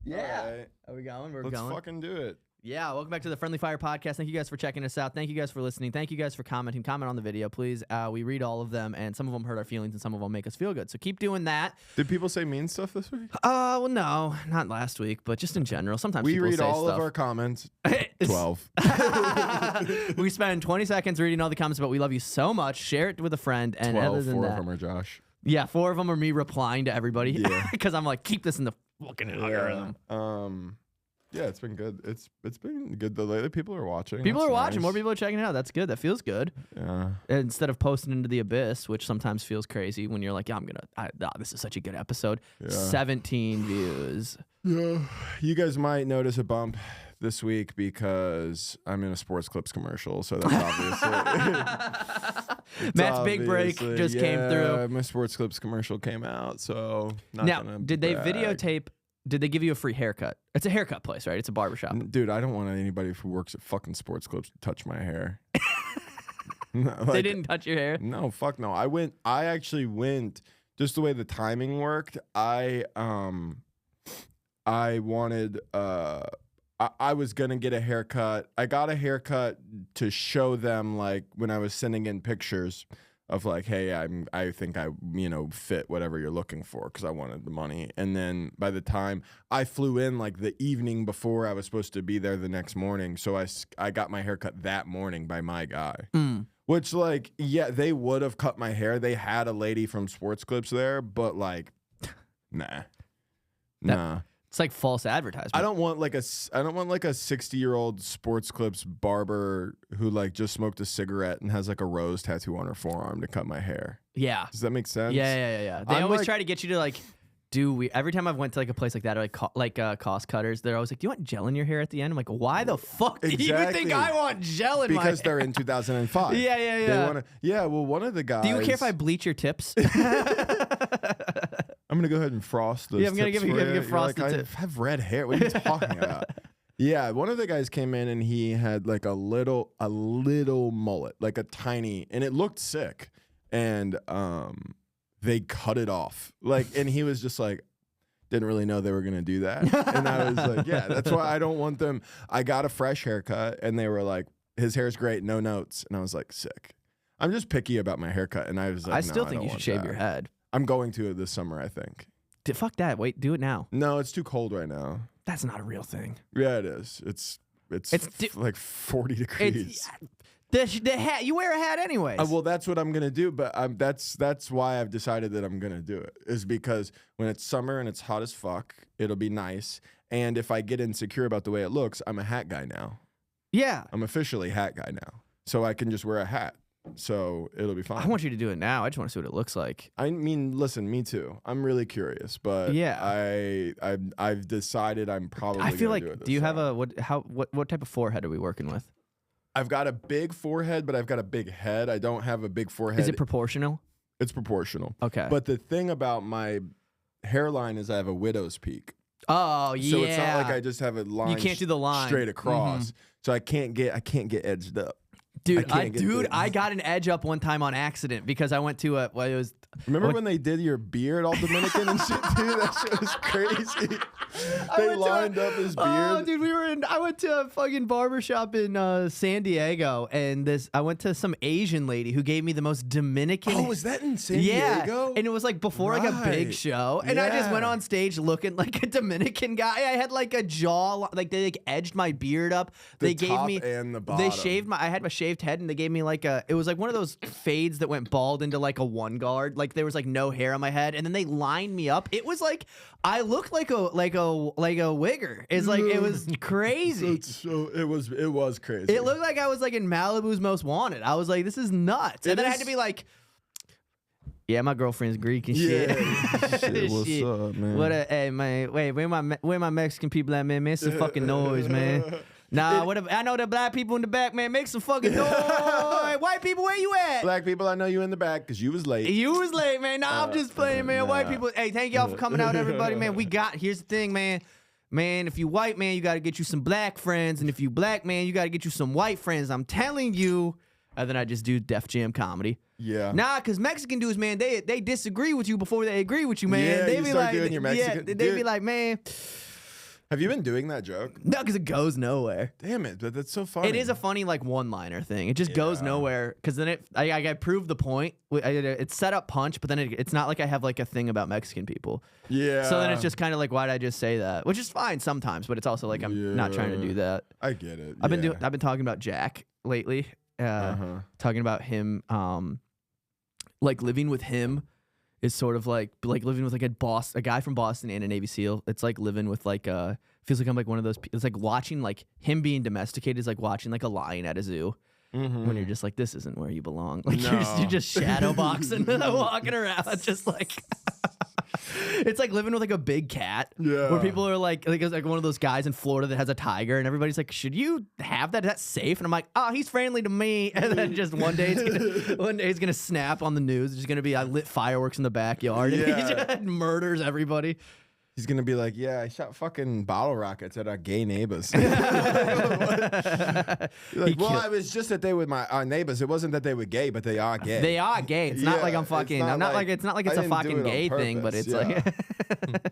Yeah. Right. Are we going? We're Let's going. fucking do it. Yeah, welcome back to the Friendly Fire Podcast. Thank you guys for checking us out. Thank you guys for listening. Thank you guys for commenting. Comment on the video, please. We read all of them, and some of them hurt our feelings, and some of them make us feel good. So keep doing that. Did people say mean stuff this week? Well, no, not last week, but just in general. Sometimes We people read say all stuff. of our comments. 12. We spend 20 seconds reading all the comments, but we love you so much. Share it with a friend, and 12. other than 4 that, of them are Josh. yeah, 4 of them are me replying to everybody. Yeah. Because I'm like, keep this in the fucking algorithm. Yeah, it's been good. It's been good. The lately people are watching. People That's are watching. nice. More people are checking it out. That's good. That feels good. Yeah. Instead of posting into the abyss, which sometimes feels crazy when you're like, yeah, this is such a good episode. Yeah. 17 views. Yeah. You guys might notice a bump this week because I'm in a Sports Clips commercial, so that's obviously. Matt's big break just came through. My Sports Clips commercial came out, so not Now, gonna did they brag. videotape? Did they give you a free haircut? It's a haircut place, right? It's a barbershop. Dude, I don't want anybody who works at fucking Sports Clips to touch my hair. No, They didn't touch your hair? No, fuck no. I actually went just the way the timing worked. I wanted I was gonna get a haircut. I got a haircut to show them, like, when I was sending in pictures of like, hey, I think I fit whatever you're looking for, because I wanted the money. And then by the time I flew in, like the evening before I was supposed to be there the next morning, so I got my haircut that morning by my guy. Which, like, yeah, they would have cut my hair. They had a lady from Sports Clips there, but like, nah. It's like false advertisement. I don't want like a 60-year-old Sports Clips barber who like just smoked a cigarette and has like a rose tattoo on her forearm to cut my hair. Yeah. Does that make sense? Yeah. They always try to get you to like every time I've went to like a place like that, or like cost cutters, they're always like, do you want gel in your hair at the end? I'm like, why the fuck do you even think I want gel in my hair? Because they're in 2005. Yeah. They wanna, well, one of the guys. Do you care if I bleach your tips? I'm gonna go ahead and frost those. Yeah, I'm gonna tips give for you you. frosted I tips. have red hair. What are you talking about? Yeah, one of the guys came in and he had like a little mullet, like a tiny, and it looked sick. And they cut it off, like, and he was just like, didn't really know they were gonna do that. And I was like, yeah, that's why I don't want them. I got a fresh haircut, and they were like, his hair's great, no notes, and I was like, sick. I'm just picky about my haircut, and I was like, I still no, think don't you should want shave that. your head. I'm going to it this summer, I think. Fuck that. Wait, do it now. No, it's too cold right now. That's not a real thing. Yeah, it is. It's like 40 degrees. The hat. You wear a hat anyways. Well, that's what I'm gonna do. But that's why I've decided that I'm gonna do it. Is because when it's summer and it's hot as fuck, it'll be nice. And if I get insecure about the way it looks, I'm a hat guy now. Yeah. I'm officially hat guy now, so I can just wear a hat. So it'll be fine. I want you to do it now. I just want to see what it looks like. I mean, listen, me too. I'm really curious, but yeah, I've decided I'm probably. I feel gonna like. do it this Do you have summer. what type of forehead are we working with? I've got a big forehead, but I've got a big head. I don't have a big forehead. Is it proportional? It's proportional. Okay. But the thing about my hairline is I have a widow's peak. Oh yeah. So it's not like I just have a line. You can't do the line straight across. So I can't get edged up. Dude, I got an edge up one time on accident because I went to it was. Remember when they did your beard all Dominican and shit, dude? That shit was crazy. They lined up his beard. Oh, dude, I went to a fucking barbershop in San Diego, and I went to some Asian lady who gave me the most Dominican. Oh, was that in San yeah. Diego? And it was like before like a big show, and I just went on stage looking like a Dominican guy. I had like a jaw, like they like edged my beard up. They gave me and the bottom. They shaved I had my shaved head, and they gave me like it was like one of those fades that went bald into like a one guard. Like there was like no hair on my head, and then they lined me up. It was like I looked like a wigger. It's like it was crazy. It was crazy. It looked like I was like in Malibu's Most Wanted. I was like, this is nuts. And then I had to be like, yeah, my girlfriend's Greek and shit. Shit, what's Shit. up, man? Hey man, wait, where my Mexican people at, man? Make some fucking noise, man. Nah, I know the black people in the back, man. Make some fucking noise. White people, where you at? Black people, I know you in the back because you was late. You was late, man. Nah, I'm just playing, man. White people. Hey, thank y'all for coming out, everybody, man. Here's the thing, man. Man, if you white, man, you got to get you some black friends. And if you black, man, you got to get you some white friends. I'm telling you, And then I just do Def Jam comedy. Yeah. Nah, because Mexican dudes, man, they disagree with you before they agree with you, man. Yeah, they you be start like, doing your Mexican- they Dude. be like, man, Have you been doing that joke? no, because it goes nowhere. Damn it, but that's so funny. It is a funny like one-liner thing. It just goes Yeah. nowhere because then I proved the point. It's set up punch, but then it's not like I have like a thing about Mexican people. Yeah. So then it's just kind of like, why did I just say that? Which is fine sometimes, but it's also like I'm not trying to do that. I get it. I've been talking about Jack lately. Talking about him, like living with him is sort of like living with like a guy from Boston and a Navy SEAL. It's like living with like feels like I'm like one of those. It's like watching like him being domesticated is like watching like a lion at a zoo. When you're just like, this isn't where you belong. Like you're just shadow boxing, walking around, just like. It's like living with like a big cat. Yeah. Where people are like it's like one of those guys in Florida that has a tiger, and everybody's like, should you have that? Is that safe? And I'm like, oh, he's friendly to me. And then just one day it's gonna snap on the news. It's just gonna be I lit fireworks in the backyard, and he just murders everybody. He's gonna be like, yeah, I shot fucking bottle rockets at our gay neighbors. Like, well, I was just that they were our neighbors. It wasn't that they were gay, but they are gay. They are gay. It's not like I'm fucking. not I'm not like like- it's not like I it's a didn't do fucking it on gay thing, but purpose, it's like.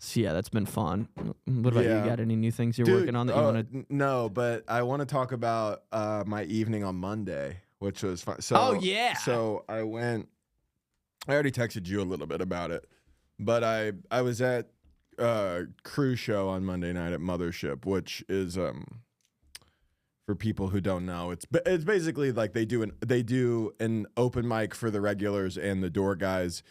So yeah, that's been fun. What about you? Got any new things you're working on that you want to? No, but I want to talk about my evening on Monday, which was fun. So, Oh, yeah. So I already texted you a little bit about it, but I was at cruise show on Monday night at Mothership, which is for people who don't know, it's basically like they do an open mic for the regulars and the door guys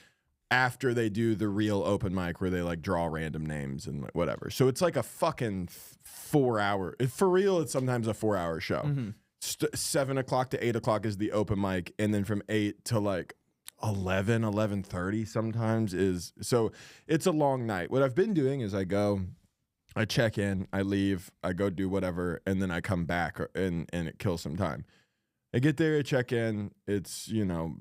after they do the real open mic where they like draw random names and whatever. So it's like a fucking 4 hour. For real, it's sometimes a 4 hour show. 7 o'clock to 8 o'clock is the open mic, and then from 8 to like 11:30 sometimes is. So it's a long night. What I've been doing is I check in, I leave, I go do whatever, and then I come back and it kills some time. I get there, I check in, it's,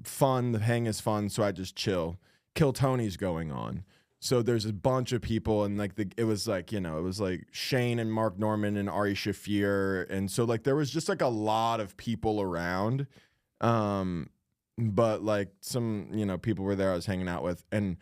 fun, the hang is fun, so I just chill. Kill Tony's going on. So there's a bunch of people, and like it was like Shane and Mark Norman and Ari Shaffir, and so like there was just like a lot of people around. But like some, people were there I was hanging out with, and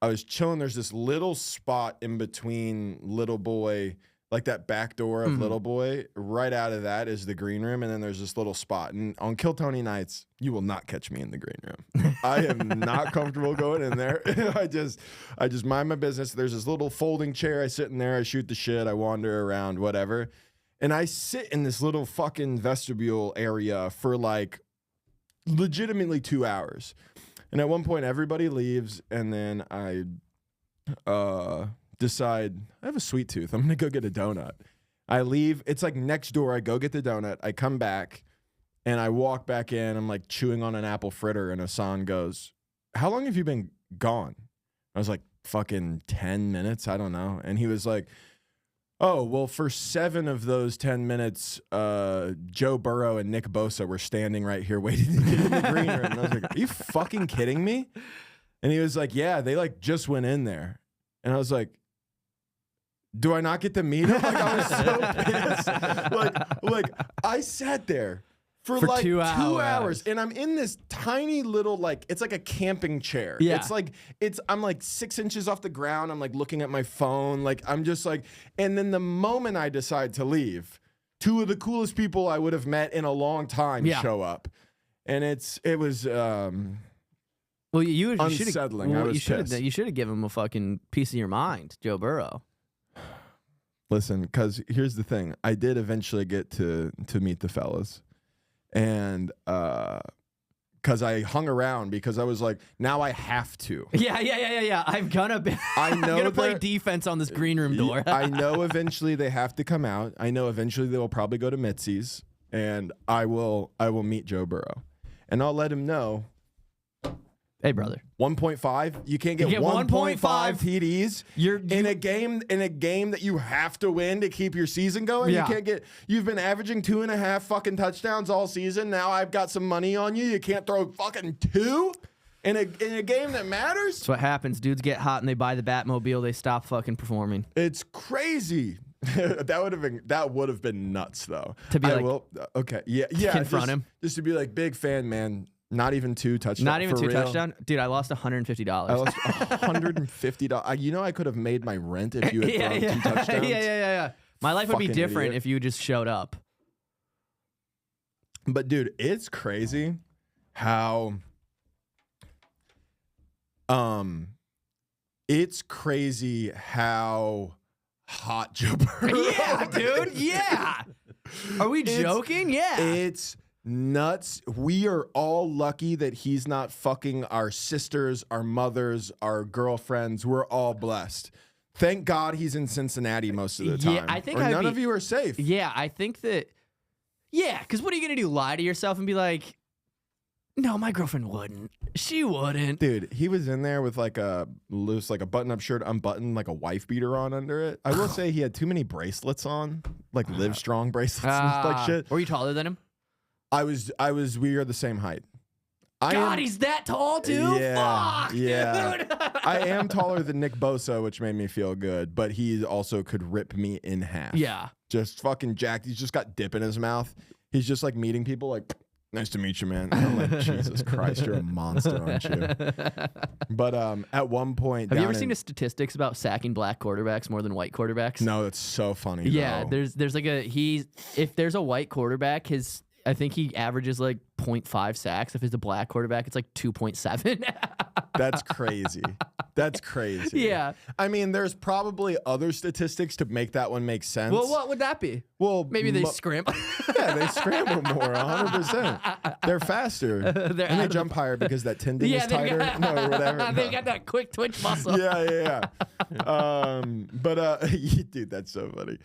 I was chilling. There's this little spot in between Little Boy, like that back door of Little Boy. Right out of that is the green room, and then there's this little spot. And on Kill Tony nights, you will not catch me in the green room. I am not comfortable going in there. I just mind my business. There's this little folding chair. I sit in there. I shoot the shit. I wander around, whatever. And I sit in this little fucking vestibule area for like legitimately 2 hours. And at one point, everybody leaves, and then I decide I have a sweet tooth. I'm gonna go get a donut. I leave. It's like next door. I go get the donut. I come back, and I walk back in. I'm like chewing on an apple fritter, and Hassan goes, "How long have you been gone?" I was like, "Fucking 10 minutes. I don't know." And he was like, "Oh, well, for 7 of those 10 minutes, Joe Burrow and Nick Bosa were standing right here waiting to get in the green room." And I was like, "Are you fucking kidding me?" And he was like, "Yeah, they like just went in there." And I was like, "Do I not get to meet him?" Like I was so pissed. Like I sat there for like 2 2 hours. hours, and I'm in this tiny little it's like a camping chair. Yeah. I'm like 6 inches off the ground. I'm like looking at my phone. Like I'm just like, and then the moment I decide to leave, 2 of the coolest people I would have met in a long time show up, and it was Well, you unsettling. I was pissed. You should have given him a fucking piece of your mind, Joe Burrow. Listen, because here's the thing. I did eventually get to meet the fellas. And because I hung around because I was like, now I have to. Yeah. I'm gonna play defense on this green room door. I know eventually they have to come out. I know eventually they will probably go to Mitzi's, and I will meet Joe Burrow. And I'll let him know. Hey, brother. 1.5. You can't get 1.5 TDs. In a game that you have to win to keep your season going. Yeah. You've been averaging 2.5 fucking touchdowns all season. Now I've got some money on you. You can't throw fucking 2 in a game that matters. That's what happens. Dudes get hot and they buy the Batmobile. They stop fucking performing. It's crazy. That would have been nuts though. To be like, okay, yeah, confront him. Just to be like, big fan, man. Not even 2 touchdowns. Not even for 2 real. touchdowns, dude. I lost $150. I lost $150. You know, I could have made my rent if you had thrown 2 touchdowns. Yeah. My life would be Fucking different idiot. if you just showed up. But dude, it's crazy how it's crazy how hot Joe Burrow Yeah, dude. Yeah. Are we joking? Yeah. It's nuts. We are all lucky that he's not fucking our sisters, our mothers, our girlfriends. We're all blessed. Thank God he's in Cincinnati most of the time. Yeah, I think or none of you are safe. Yeah, I think that. Yeah, because what are you gonna do? Lie to yourself and be like, "No, my girlfriend wouldn't. She wouldn't." Dude, he was in there with like a loose, like a button-up shirt, unbuttoned, like a wife beater on under it. I will say he had too many bracelets on, like Live Strong bracelets and like shit. Were you taller than him? We are the same height. He's that tall too? Yeah, Fuck, yeah. dude. I am taller than Nick Bosa, which made me feel good, but he also could rip me in half. Yeah. Just fucking jacked. He's just got dip in his mouth. He's just like meeting people like, nice to meet you, man. And I'm like, Jesus Christ, you're a monster, aren't you? But at one point, Have you ever seen the statistics about sacking black quarterbacks more than white quarterbacks? No, it's so funny. Yeah, though. there's like if there's a white quarterback, I think he averages like 0.5 sacks. If it's a black quarterback, it's like 2.7. That's crazy. That's crazy. Yeah. I mean, there's probably other statistics to make that one make sense. Well, what would that be? Well, Maybe they scramble. Yeah, they scramble more, 100%. They're faster. And they jump higher because that tendon is tighter. Or whatever. They got that quick twitch muscle. Yeah. Dude, that's so funny.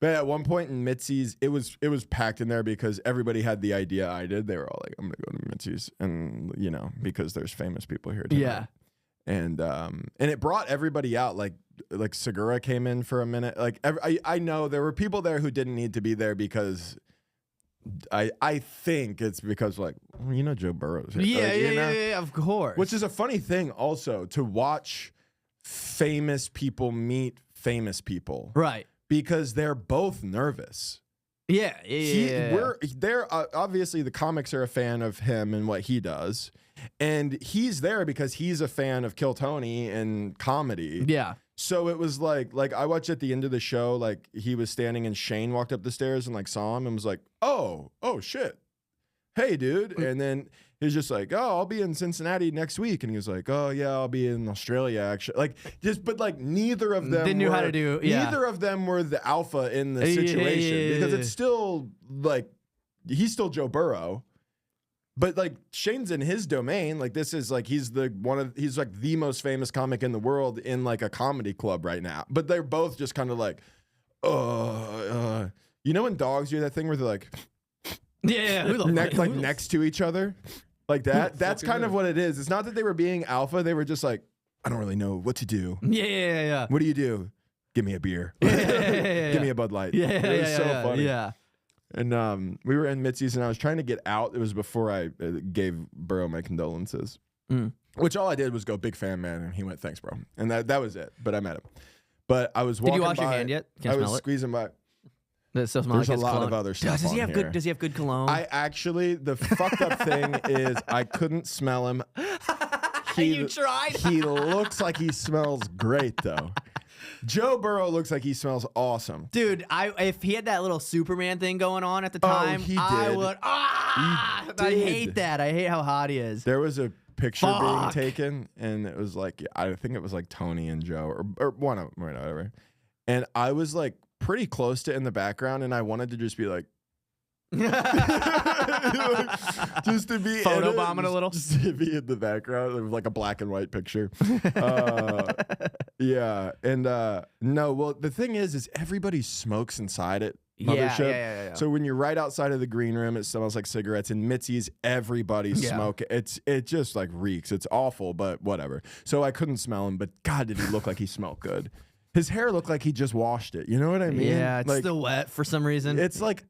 But at one point in Mitzi's, it was packed in there because everybody had the idea I did. They were all like, I'm going to go to Mitzi's. And, you know, because there's famous people here tonight. Yeah. And it brought everybody out. Like Segura came in for a minute. Like I know there were people there who didn't need to be there because I think it's because like, well, you know, Joe Burrow's here. Yeah, of course. Which is a funny thing also to watch famous people meet famous people. Right. Because they're both nervous. Yeah. They're obviously the comics are a fan of him and what he does. And he's there because he's a fan of Kill Tony and comedy. Yeah. So it was like I watched at the end of the show, like he was standing and Shane walked up the stairs and like saw him and was like, oh shit. Hey, dude. And then he was just like, oh, I'll be in Cincinnati next week. And he was like, oh yeah, I'll be in Australia actually. But neither of them they knew how to do. Yeah. Neither of them were the alpha in the situation because it's still like he's still Joe Burrow. But like Shane's in his domain, like this is like he's like the most famous comic in the world in like a comedy club right now. But they're both just kind of like, you know when dogs do that thing where they're like, next to each other, like that. That's kind of what it is. It's not that they were being alpha; they were just like, I don't really know what to do. Yeah. What do you do? Give me a beer. Give me a Bud Light. It was so funny. Yeah. And we were in Mitzi's, and I was trying to get out. It was before I gave Burrow my condolences, which all I did was go, big fan, man. And he went, thanks, bro. And that was it. But I met him. But I was walking by. Did you wash your hand yet? I was squeezing by. There's a lot of other stuff. Does he have good cologne? The fucked up thing is I couldn't smell him. You tried? He looks like he smells great, though. Joe Burrow looks like he smells awesome. Dude, if he had that little Superman thing going on at the time, he did. I would. I hate that. I hate how hot he is. There was a picture being taken, and it was like, I think it was like Tony and Joe, or one of them, or whatever. And I was like pretty close to in the background, and I wanted to just be like, just to be photobomb it a little, just to be in the background. It was like a black and white picture. Yeah, and no. Well, the thing is everybody smokes inside it. Mothership. Yeah. So when you're right outside of the green room, it smells like cigarettes. And Mitzi's, everybody's smoking. It just like reeks. It's awful, but whatever. So I couldn't smell him, but God, did he look like he smelled good. His hair looked like he just washed it. You know what I mean? Yeah, it's like, still wet for some reason. It's like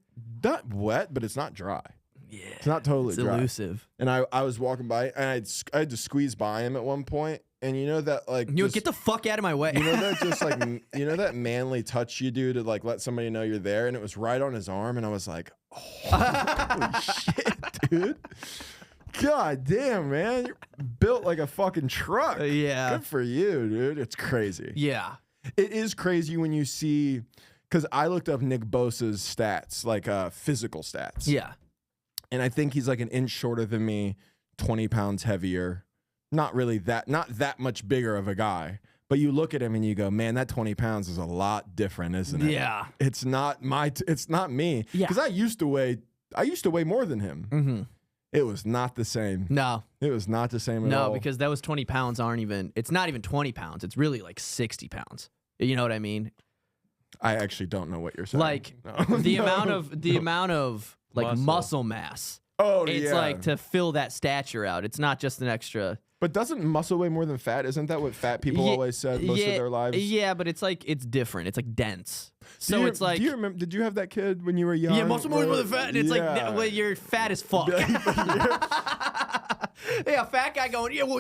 not wet, but it's not dry. Yeah, it's not totally dry. Elusive. And I was walking by, and I had to squeeze by him at one point, and you know that like You get the fuck out of my way. you know that just like you know that manly touch you do to like let somebody know you're there, and it was right on his arm, and I was like, holy shit, dude. God damn, man. You're built like a fucking truck. Yeah. Good for you, dude. It's crazy. Yeah. It is crazy when you see, because I looked up Nick Bosa's stats, like physical stats. Yeah. And I think he's like an inch shorter than me, 20 pounds heavier. Not that much bigger of a guy. But you look at him and you go, man, that 20 pounds is a lot different, isn't it? Yeah. It's not it's not me. Yeah. Because I used to weigh more than him. Mm-hmm. It was not the same. No. It was not the same at all. No, because those 20 pounds it's not even 20 pounds. It's really like 60 pounds. You know what I mean? I actually don't know what you're saying. Like No. the amount of like muscle mass. Oh, It's yeah. like to fill that stature out. It's not just an extra. But doesn't muscle weigh more than fat? Isn't that what fat people always said most of their lives? Yeah, but it's like it's different. It's like dense. So it's like. Do you remember? Did you have that kid when you were young? Yeah, muscle more than fat. And it's like well, you're fat as fuck. Yeah, fat guy going. Yeah, well,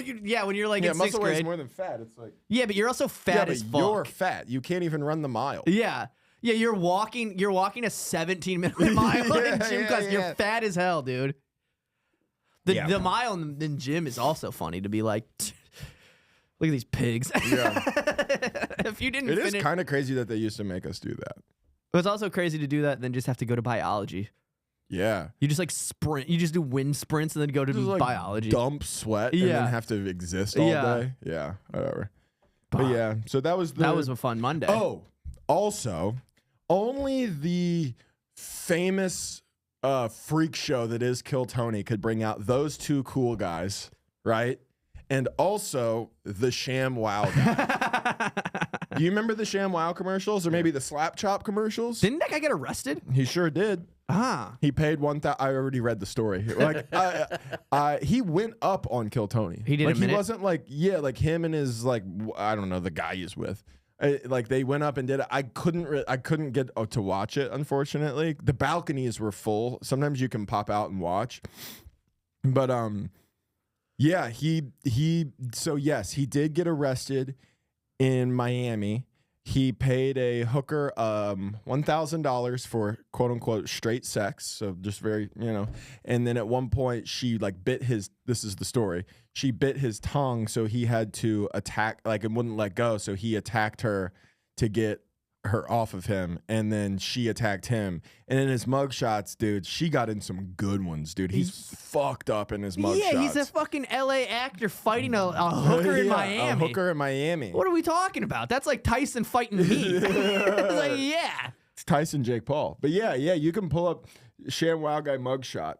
when you're like in muscle sixth weighs grade. more than fat. It's like Yeah, but you're also fat as fuck. You're fat. You can't even run the mile. Yeah. Yeah, you're walking a 17-minute mile in gym because you're fat as hell, dude. The mile in gym is also funny to be like, look at these pigs. Yeah. If you didn't It finish, is kind of crazy that they used to make us do that. it was also crazy to do that and then just have to go to biology. Yeah. You just like sprint. You just do wind sprints and then go to Just, like, biology. Dump sweat and Yeah. then have to exist all Yeah. day. Yeah. Whatever. But yeah, so that was a fun Monday. Oh, also, only the famous freak show that is Kill Tony could bring out those two cool guys, right? And also the Sham Wow guy. Do you remember the Sham Wow commercials or maybe the Slap Chop commercials? Didn't that guy get arrested? He sure did. Ah. He paid $1,000. I already read the story. Like, he went up on Kill Tony. He did like, a minute? He wasn't like, like him and his like, I don't know, the guy he's with. Like they went up and did it. I couldn't get to watch it. Unfortunately, the balconies were full. Sometimes you can pop out and watch, but yeah, so yes, he did get arrested in Miami. He paid a hooker $1,000 for quote unquote straight sex. So just very, and then at one point she like this is the story. She bit his tongue. So he had to attack, like it wouldn't let go. So he attacked her to get her off of him. And then she attacked him. And in his mugshots, dude, she got in some good ones, dude. He's fucked up in his mugshots. Yeah, he's a fucking LA actor fighting a hooker in Miami. A hooker in Miami. What are we talking about? That's like Tyson fighting me. It's like, yeah. It's Tyson Jake Paul. But yeah, you can pull up Sham Wow Guy mugshot.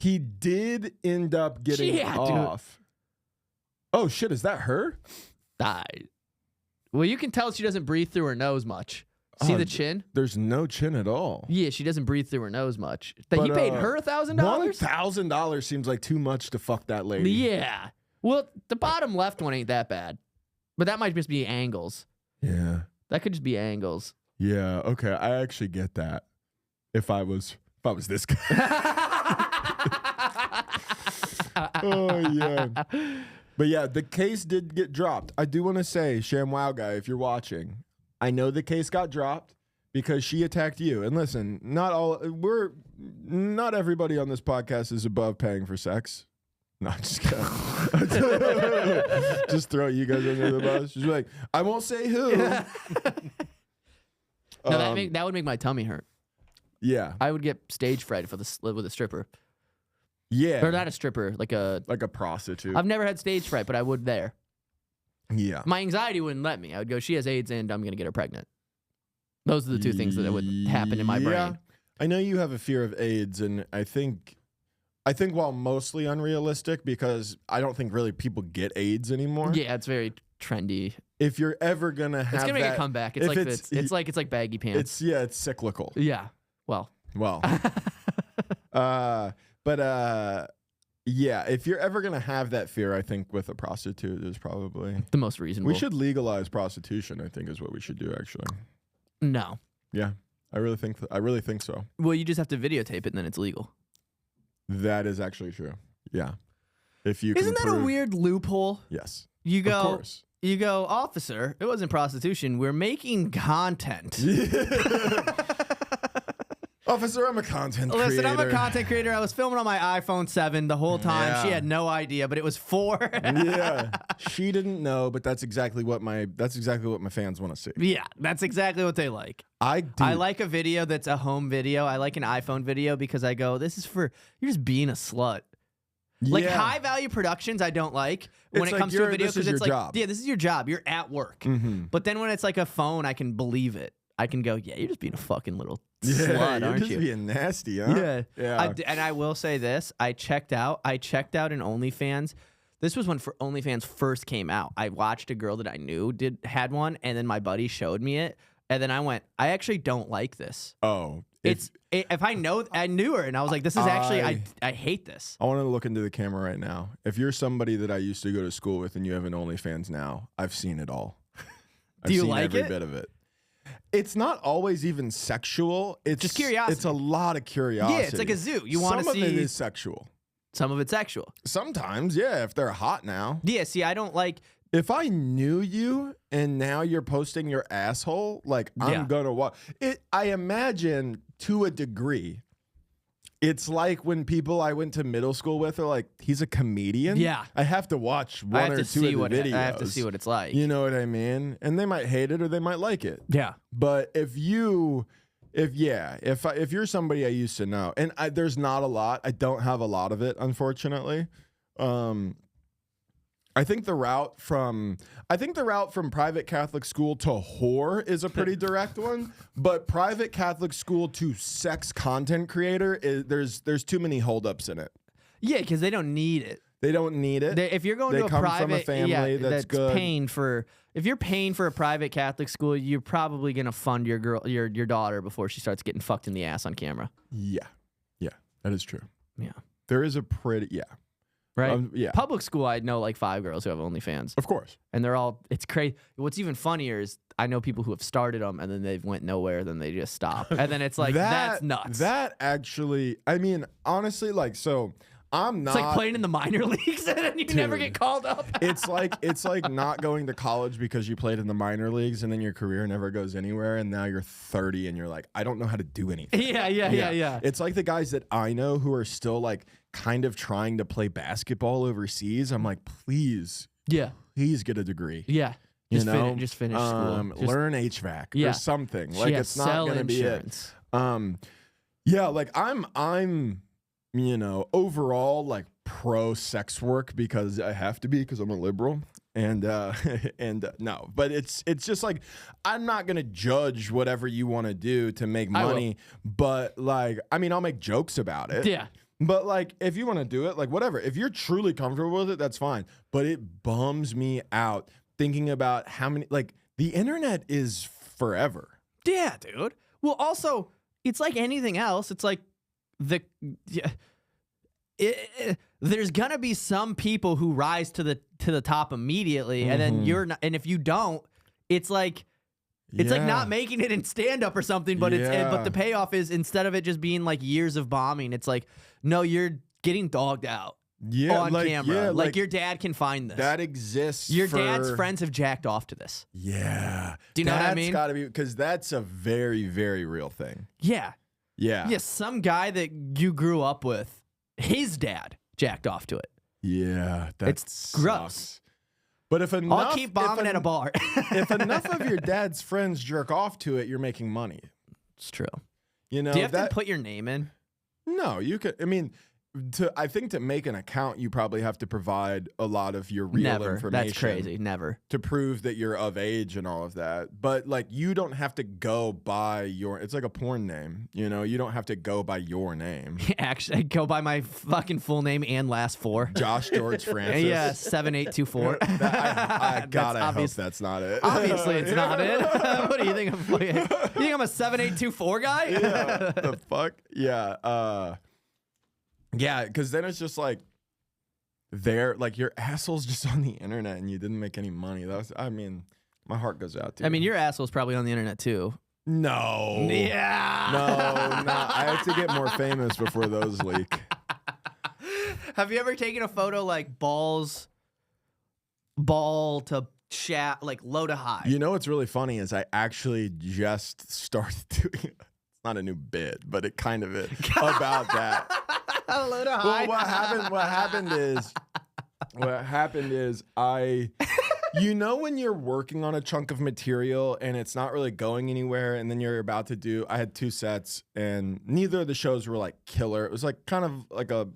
He did end up getting off. Dude. Oh shit, is that her? Well, you can tell she doesn't breathe through her nose much. See the chin? There's no chin at all. Yeah, she doesn't breathe through her nose much. He paid her $1,000? $1,000 seems like too much to fuck that lady. Yeah. Well, the bottom left one ain't that bad. But that might just be angles. Yeah. That could just be angles. Yeah, okay. I actually get that. If I was this guy. Oh yeah. But yeah, the case did get dropped. I do want to say, Sham Wow Guy, if you're watching, I know the case got dropped because she attacked you. And listen, not everybody on this podcast is above paying for sex. No, I'm just kidding. Just throw you guys under the bus. She's like, I won't say who. No, that would make my tummy hurt. Yeah. I would get stage fright with a stripper. Yeah. Or not a stripper, like a prostitute. I've never had stage fright, but I would there. Yeah. My anxiety wouldn't let me. I would go, she has AIDS and I'm going to get her pregnant. Those are the two things that would happen in my brain. I know you have a fear of AIDS, and I think while mostly unrealistic, because I don't think really people get AIDS anymore. Yeah, it's very trendy. If you're ever gonna have it's gonna make a comeback. It's like baggy pants. It's cyclical. Yeah. Well. Yeah, if you're ever gonna have that fear, I think with a prostitute is probably the most reasonable. We should legalize prostitution, I think, is what we should do, actually. No. Yeah. I really think so. Well, you just have to videotape it and then it's legal. That is actually true. Yeah. If you Isn't can that prove, a weird loophole? Yes. You Of go, course. officer, it wasn't prostitution. We're making content. Officer, I'm a content creator. Listen, I'm a content creator. I was filming on my iPhone 7 the whole time. Yeah. She had no idea, but it was 4. Yeah. She didn't know, but that's exactly what my fans want to see. Yeah, that's exactly what they like. I like a video that's a home video. I like an iPhone video because I go, this is for, you're just being a slut. Like high value productions, I don't like when it comes to a video because it's like, job. yeah, this is your job. You're at work. Mm-hmm. But then when it's like a phone, I can believe it. I can go, yeah, you're just being a fucking little slut, you're aren't just you? being nasty, huh? Yeah. And I will say this: I checked out in OnlyFans. This was when OnlyFans first came out. I watched a girl that I knew had one, and then my buddy showed me it, and then I went, I actually don't like this. Oh. If I knew her, and I was like, this is actually, I hate this. I want to look into the camera right now. If you're somebody that I used to go to school with and you have an OnlyFans now, I've seen it all. Do you seen like every it? bit of it. It's not always even sexual. It's just curiosity. It's a lot of curiosity. Yeah, it's like a zoo. You want to see. Some of it is sexual. Some of it's sexual. Sometimes, yeah, if they're hot now. Yeah, see, I don't like. If I knew you and now you're posting your asshole, like I'm gonna watch it. I imagine to a degree, it's like when people I went to middle school with are like, he's a comedian. Yeah, I have to watch one or two of the videos. I have to see what it's like. You know what I mean? And they might hate it or they might like it. Yeah. But if you're somebody I used to know, and there's not a lot. I don't have a lot of it, unfortunately. I think the route from private Catholic school to whore is a pretty direct one, but private Catholic school to sex content creator there's too many holdups in it. Yeah, because they don't need it. They don't need it. If you're going to a come private, from a family that's good. If you're paying for a private Catholic school, you're probably gonna fund your daughter before she starts getting fucked in the ass on camera. Yeah, that is true. Yeah, there is a pretty right. Yeah, public school. I know like 5 girls who have OnlyFans. Of course, and they're all. It's crazy. What's even funnier is I know people who have started them and then they went nowhere. Then they just stop, and then it's like that's nuts. That actually, I mean, honestly, like so. I'm not. It's like playing in the minor leagues and then you never get called up. It's like not going to college because you played in the minor leagues and then your career never goes anywhere and now you're 30 and you're like, I don't know how to do anything. Yeah. It's like the guys that I know who are still like kind of trying to play basketball overseas. I'm like, please get a degree. Yeah. Just finish school. Learn HVAC or something. Like it's not going to be it. Like I'm overall like pro sex work because I have to be because I'm a liberal and no, but it's just like I'm not gonna judge whatever you want to do to make money, but like I mean I'll make jokes about it. Yeah. But like if you want to do it, like whatever. If you're truly comfortable with it, that's fine. But it bums me out thinking about how many like the internet is forever. Yeah, dude. Well, also it's like anything else. It's like there's gonna be some people who rise to the top immediately, and then you're not. And if you don't, it's like not making it in stand up or something. But but the payoff is instead of it just being like years of bombing, it's like no, you're getting dogged out. On camera. Yeah, like your dad can find this. That exists. Your dad's friends have jacked off to this. Yeah. Do you know what I mean? That's gotta be because that's a very, very real thing. Yeah. Yeah. Yeah. Some guy that you grew up with, his dad jacked off to it. Yeah. It's gross. But if enough, I'll keep bombing at a bar. If enough of your dad's friends jerk off to it, you're making money. It's true. You know, do you have to put your name in? No, you could. I mean, I think to make an account, you probably have to provide a lot of your real information. That's crazy. Never. To prove that you're of age and all of that. But like, you don't have to go by it's like a porn name. You know, you don't have to go by your name. Actually, I go by my fucking full name and last 4. Josh George Francis. Yeah, 7824. I hope that's not it. Obviously, it's not it. What do you think? You think I'm a 7824 guy? Yeah. The fuck? Yeah. Yeah, because then it's just like your asshole's just on the internet and you didn't make any money. My heart goes out to you. I mean, your asshole's probably on the internet too. No. Yeah. No. I have to get more famous before those leak. Have you ever taken a photo like ball to chat, like low to high? You know what's really funny is I actually just started doing it. It's not a new bit, but it kind of is about that. Low to high. Well, what happened is you know when you're working on a chunk of material and it's not really going anywhere, and then you're about to do, I had 2 sets and neither of the shows were like killer. It was like kind of like a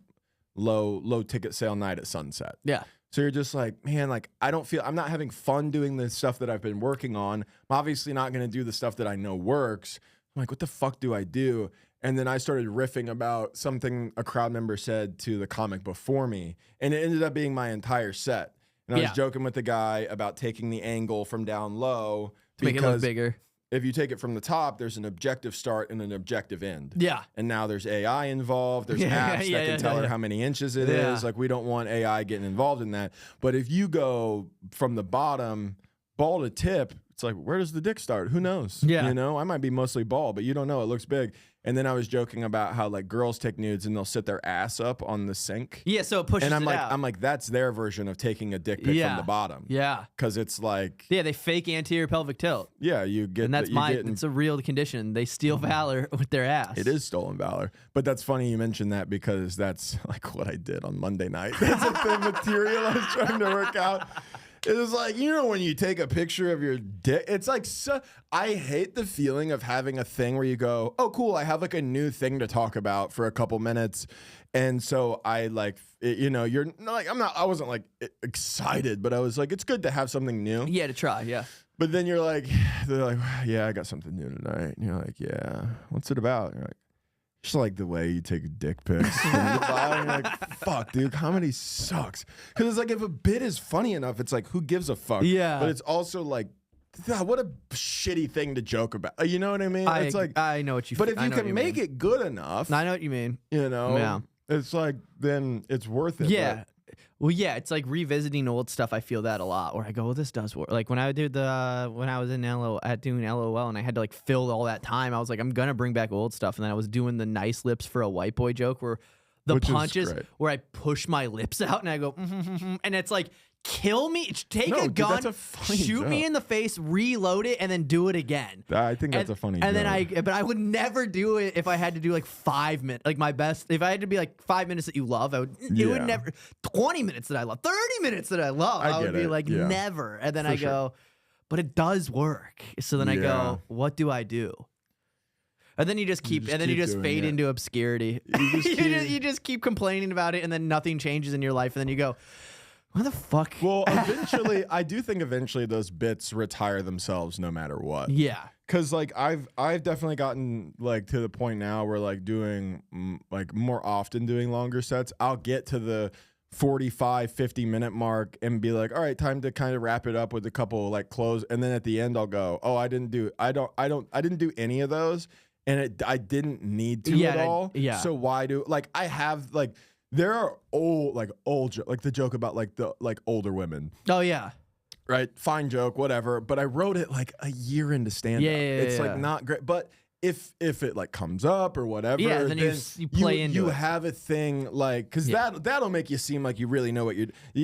low ticket sale night at Sunset. Yeah. So you're just like, man, like I'm not having fun doing the stuff that I've been working on. I'm obviously not going to do the stuff that I know works. I'm like, what the fuck do I do? And then I started riffing about something a crowd member said to the comic before me, and it ended up being my entire set. And I was joking with the guy about taking the angle from down low to make it look bigger. If you take it from the top, there's an objective start and an objective end. Yeah. And now there's AI involved. There's apps that can tell her how many inches it is. Like, we don't want AI getting involved in that. But if you go from the bottom, ball to tip, it's like, where does the dick start? Who knows? Yeah. You know, I might be mostly ball, but you don't know. It looks big. And then I was joking about how like girls take nudes and they'll sit their ass up on the sink. Yeah, so it pushes and it out. I'm like, that's their version of taking a dick pic from the bottom. Yeah. Because it's like, yeah, they fake anterior pelvic tilt. Yeah, you get, and that's it's a real condition. They steal valor with their ass. It is stolen valor. But that's funny you mentioned that, because that's like what I did on Monday night. That's like the material I was trying to work out. It was like, you know, when you take a picture of your dick, it's like, I hate the feeling of having a thing where you go, oh, cool, I have like a new thing to talk about for a couple minutes. And so I like, you know, you're like, I wasn't like excited, but I was like, it's good to have something new. Yeah, to try, yeah. But then they're like, yeah, I got something new tonight. And you're like, yeah, what's it about? And you're like, just like the way you take dick pics from the bottom. You're like, fuck, dude, comedy sucks. Because it's like, if a bit is funny enough, it's like, who gives a fuck? Yeah. But it's also like, what a shitty thing to joke about. You know what I mean? It's like, I know what you. But if you can make it good enough, I know what you mean. You know, it's like, then it's worth it. Yeah. Well, yeah, it's like revisiting old stuff. I feel that a lot, where I go, well, this does work. Like when I did when I was in doing LOL, and I had to like fill all that time, I was like, I'm gonna bring back old stuff. And then I was doing the nice lips for a white boy joke, where the punches where I push my lips out and I go, and it's like, kill me, take a gun, shoot me in the face, reload it, and then do it again. I think that's a funny joke. But I would never do it if I had to do like 5 minutes, like my best. If I had to be like 5 minutes that you love, it would never. 20 minutes that I love, 30 minutes that I love, I would be like never. And then I go, but it does work. So then I go, what do I do? And then you just keep, and then you just fade into obscurity. You just keep complaining about it, and then nothing changes in your life, and then you go, what the fuck? Well, eventually, I do think eventually those bits retire themselves no matter what. Yeah. Cause like I've definitely gotten like to the point now where like doing like more often doing longer sets, I'll get to the 45, 50 minute mark and be like, all right, time to kind of wrap it up with a couple like close. And then at the end I'll go, oh, I didn't do any of those. And I didn't need to at all. Yeah. So why do, like, I have like, there are old like the joke about like the like older women. Oh yeah. Right. Fine joke, whatever. But I wrote it like a year into stand-up. It's like not great. But if it like comes up or whatever, then you play into it. You have a thing like, because that'll make you seem like you really know what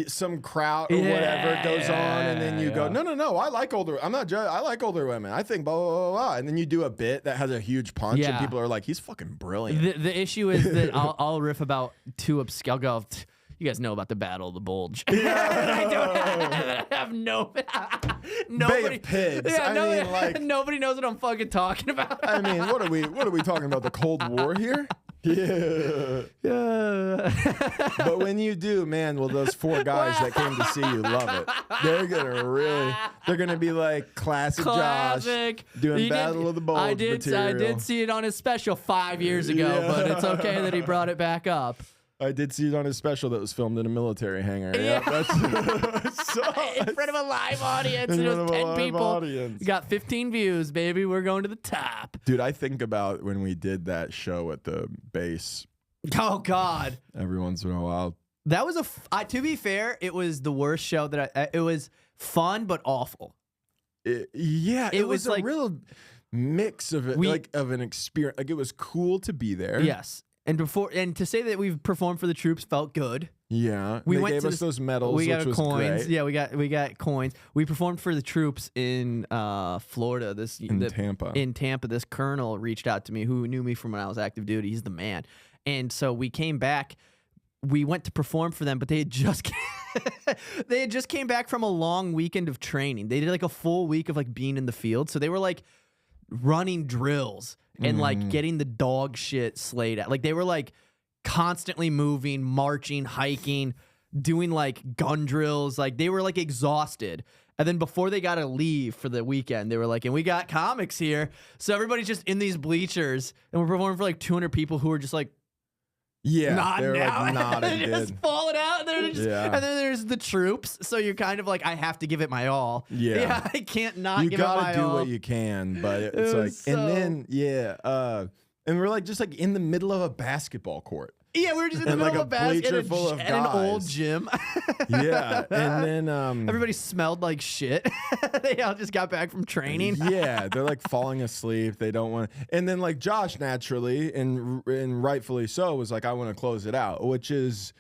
some crowd or whatever goes on, and then you go, no, I like older. I'm not I like older women. I think blah, blah, blah, blah. And then you do a bit that has a huge punch, and people are like, he's fucking brilliant. The issue is that I'll riff about too obscure. I'll go, you guys know about the Battle of the Bulge. I have nobody. Bay of Pigs. I mean, like, nobody knows what I'm fucking talking about. I mean, what are we talking about? The Cold War here? Yeah. But when you do, man, well, those 4 guys that came to see you love it. They're gonna be like classic Josh doing Battle of the Bulge material. I did see it on his special 5 years ago, but it's okay that he brought it back up. I did see it on his special that was filmed in a military hangar. Yeah, in front of a live audience. And it was 10 people. We got 15 views, baby. We're going to the top. Dude, I think about when we did that show at the base. Oh, God. Every once in a while. That was to be fair, it was the worst show that it was fun, but awful. It was like a real mix of it, like of an experience. Like, it was cool to be there. Yes. And to say that we've performed for the troops felt good. Yeah, We they went gave to us those medals, We got which was coins. great. Yeah, we got coins. We performed for the troops in Florida. In Tampa. In Tampa, this colonel reached out to me who knew me from when I was active duty. He's the man. And so we came back. We went to perform for them, but they had just came back from a long weekend of training. They did like a full week of like being in the field. So they were like running drills and like getting the dog shit slayed out. Like they were like constantly moving, marching, hiking, doing like gun drills. Like they were like exhausted. And then before they got to leave for the weekend, they were like, and we got comics here. So everybody's just in these bleachers and we're performing for like 200 people who are just like, Yeah, nodding they're out. like nodding, They're just dude. falling out. And, Yeah. and then there's the troops. So you're kind of like, I have to give it my all. Yeah. I can't not You give it my gotta do all. what you can, but It it's like, was so- and then and we're like just like in the middle of a basketball court. Yeah, we were just in the And, middle like, of a a basket bleacher full of and an old guys. gym. Yeah, and then Everybody smelled like shit. They all just got back from training. yeah, they're like falling asleep. They don't want, and then like Josh naturally and rightfully so was like, I want to close it out, which was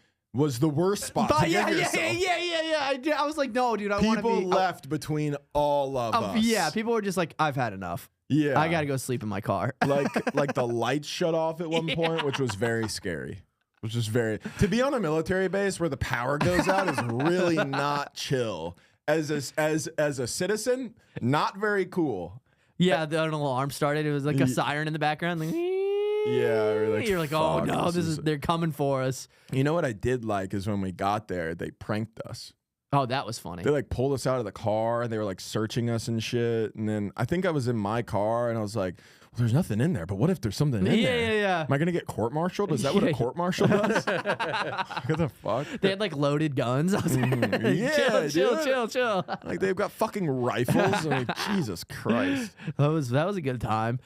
the worst spot to yeah, give yeah, yourself. I was like, no, dude, I want to be. People left between all of us. Yeah, people were just like, I've had enough. Yeah, I gotta go sleep in my car. like the lights shut off at one point, which was very scary. Which is very, to be on a military base where the power goes out is really not chill. As a citizen, not very cool. Yeah, the an alarm started. It was like a siren in the background. Like, Yeah, you're like, oh fuck, no, they're coming for us. You know what I did like is when we got there, they pranked us. Oh, that was funny. They like pulled us out of the car and they were like searching us and shit. And then I think I was in my car and I was like, well, there's nothing in there, but what if there's something in there? Yeah. Am I gonna get court-martialed? Is that what a court-martial does? What the fuck? They had like loaded guns. I was like, Yeah, chill. Like they've got fucking rifles. I'm like, Jesus Christ. That was a good time.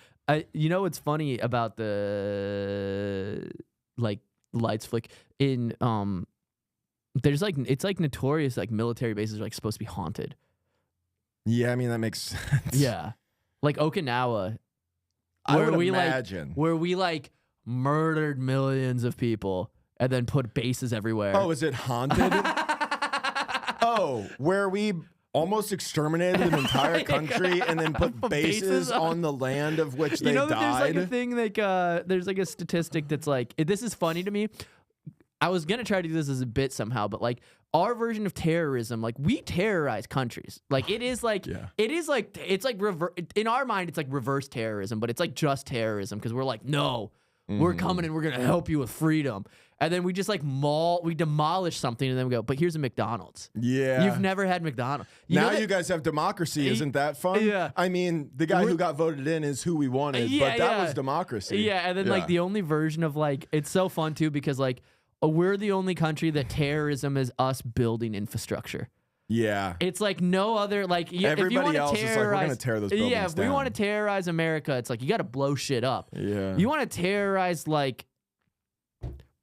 You know what's funny about the like lights flick in there's like it's like notorious like military bases are like supposed to be haunted. Yeah, I mean that makes sense. Yeah, like Okinawa. I would we imagine. where we like murdered millions of people and then put bases everywhere. Oh, is it haunted? Oh, where we almost exterminated an entire country and then put bases on the land of which they you know that died. there's like a thing like there's like a statistic that's like this is funny to me. I was gonna try to do this as a bit somehow, but like our version of terrorism, like we terrorize countries. Like it is like it's like in our mind it's like reverse terrorism, but it's like just terrorism because we're like no, we're coming and we're gonna help you with freedom, and then we just like we demolish something and then we go, but here's a McDonald's. Yeah, You've never had McDonald's. Now you guys have democracy. Isn't that fun? Yeah. I mean, the guy who got voted in is who we wanted, but that was democracy. Yeah, and then like the only version of like it's so fun too because like we're the only country that terrorism is us building infrastructure. Yeah. It's like no other like if you Everybody want to else is like, we're gonna tear those buildings yeah, if we down. want to terrorize America, it's like you got to blow shit up. Yeah. You want to terrorize like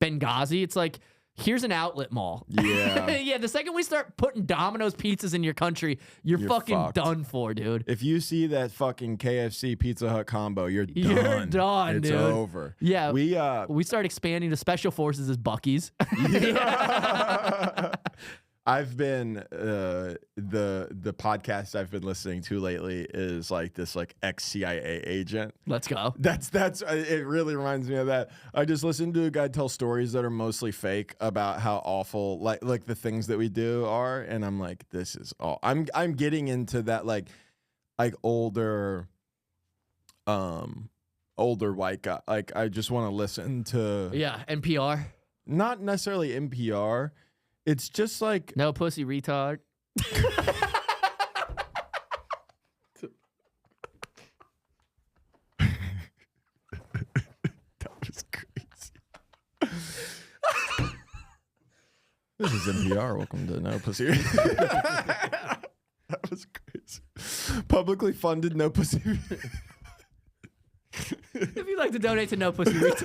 Benghazi, it's like here's an outlet mall. Yeah. Yeah, the second we start putting Domino's pizzas in your country, you're fucking fucked. done for, dude. If you see that fucking KFC Pizza Hut combo, you're done. You're done, it's dude. over. Yeah. We start expanding to special forces as Bucky's. I've been the podcast I've been listening to lately is like this like ex-CIA agent. Let's go. That's it really reminds me of that. I just listened to a guy tell stories that are mostly fake about how awful like the things that we do are, and I'm like, this is all. I'm getting into that like older white guy. Like I just want to listen to NPR. not necessarily NPR. It's just like No pussy retard. that was crazy. This is NPR. Welcome to No Pussy. That was crazy. Publicly funded No Pussy. If you'd like to donate to No Pussy Retard.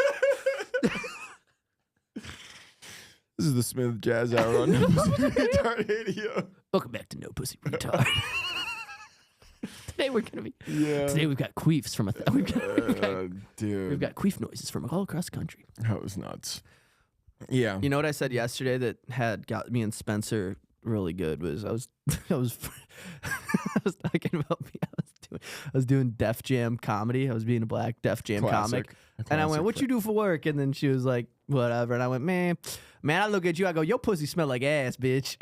This is the Smooth Jazz Hour on No Pussy Retard Radio. Welcome back to No Pussy Retard. Today we're gonna be. Yeah. Today we've got queefs from Dude, we've got queef noises from all across the country. that was nuts. Yeah. You know what I said yesterday that had got me and Spencer really good was I was I was talking about me. I was doing Def Jam comedy. I was being a black Def Jam comic. And I went, "What you do for work?" And then she was like, "Whatever." And I went, man, I look at you. I go, "Your pussy smell like ass, bitch."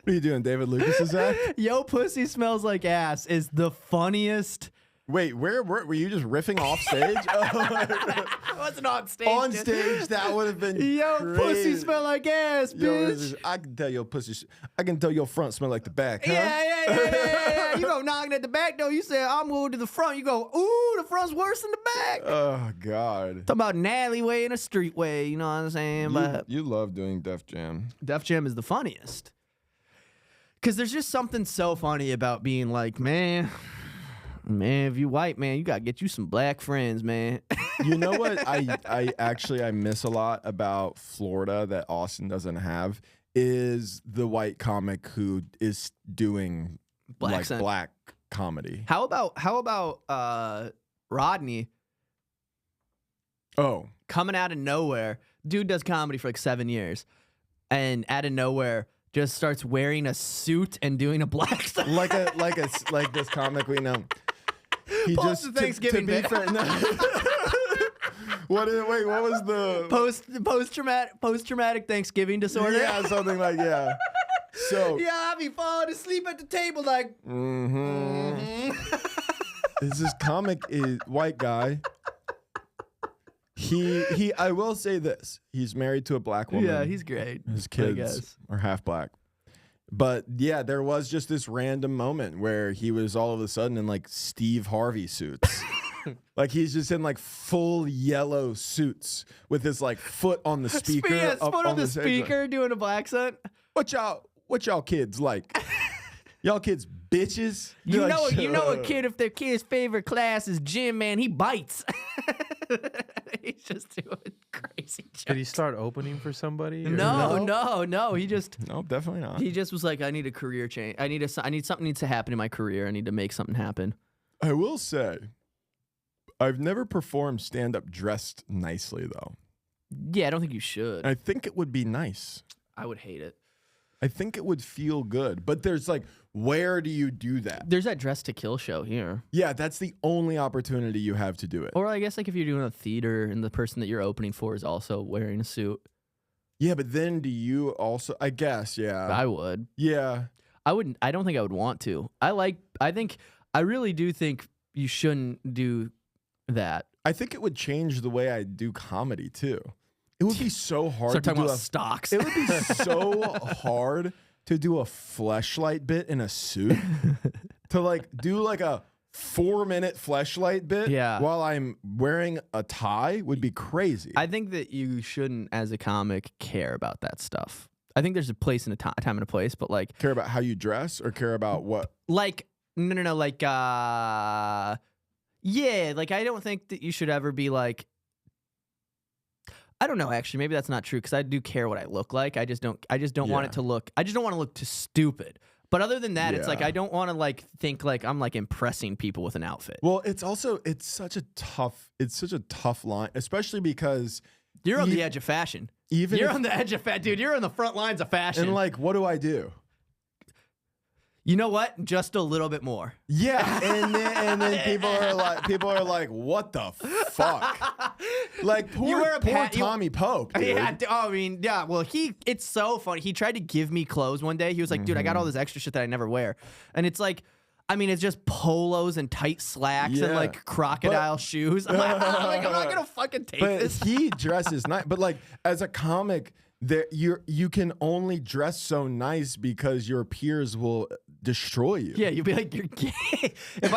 What are you doing, David Lucas's act? Yo, pussy smells like ass is the funniest. Wait, where were you just riffing off stage? I wasn't on stage. On dude. stage, that would have been Yo, crazy. pussy smell like ass, bitch. I can tell your pussy. I can tell your front smell like the back. Huh? Yeah. You go knocking at the back door. You say, "I'm moving to the front." You go, "Ooh, the front's worse than the back." Oh God. Talking about an alleyway and a streetway. You know what I'm saying? But You love doing Def Jam. Def Jam is the funniest. Because there's just something so funny about being like, man, if you white, man, you got to get you some black friends, man. You know what I miss a lot about Florida that Austin doesn't have is the white comic who is doing Black comedy. How about Rodney Oh. coming out of nowhere? Dude does comedy for like 7 years. And out of nowhere, just starts wearing a suit and doing a black stuff. like this comic we know. He Post just the Thanksgiving to be bit. fair, no. What was the post traumatic Thanksgiving disorder? Yeah, something like So Yeah, I be falling asleep at the table like. this is comic is white guy. He I will say this. He's married to a black woman. Yeah, he's great. His I kids guess. are half black. But yeah, there was just this random moment where he was all of a sudden in like Steve Harvey suits. Like he's just in like full yellow suits with his like foot on the speaker. Foot on the stage, speaker doing a black accent. What y'all kids like? Y'all kids bitches. You You're know, like, you know a kid if their kid's favorite class is gym, man, he bites. He's just doing crazy jokes. Did he start opening for somebody? or- No. He just No, definitely not. he just was like, I need a career change. I need something needs to happen in my career. I need to make something happen. I will say, I've never performed stand-up dressed nicely though. Yeah, I don't think you should. I think it would be nice. I would hate it. I think it would feel good. But there's like, where do you do that? There's that Dress to Kill show here. Yeah, that's the only opportunity you have to do it. Or I guess like if you're doing a theater and the person that you're opening for is also wearing a suit. Yeah, but then do you also, I guess, yeah. I would. Yeah. I wouldn't. I don't think I would want to. I really do think you shouldn't do that. I think it would change the way I do comedy too. It would be so hard Start to talking do about a stocks. It would be so hard to do a fleshlight bit in a suit. To like do like a 4-minute fleshlight bit while I'm wearing a tie would be crazy. I think that you shouldn't, as a comic, care about that stuff. I think there's a place and a time and a place, but like care about how you dress or care about what? Like no, like yeah, like I don't think that you should ever be like. I don't know. Actually, maybe that's not true because I do care what I look like. I just don't want it to look. I just don't want to look too stupid. But other than that, it's like I don't want to like think like I'm like impressing people with an outfit. Well, it's such a tough line, especially because you're on the edge of fashion. You're on the edge of fashion, dude. You're on the front lines of fashion. And like, what do I do? You know what? Just a little bit more. Yeah, and then people are like, what the fuck? Like poor Tommy Pope. Dude. Yeah, I mean, yeah. Well, it's so funny. He tried to give me clothes one day. He was like, dude, I got all this extra shit that I never wear, and it's like. I mean, it's just polos and tight slacks and like crocodile shoes. I'm like, I'm not gonna fucking take this. But he dresses nice. But like as a comic, you can only dress so nice because your peers will destroy you. Yeah, you'll be like, you're gay. If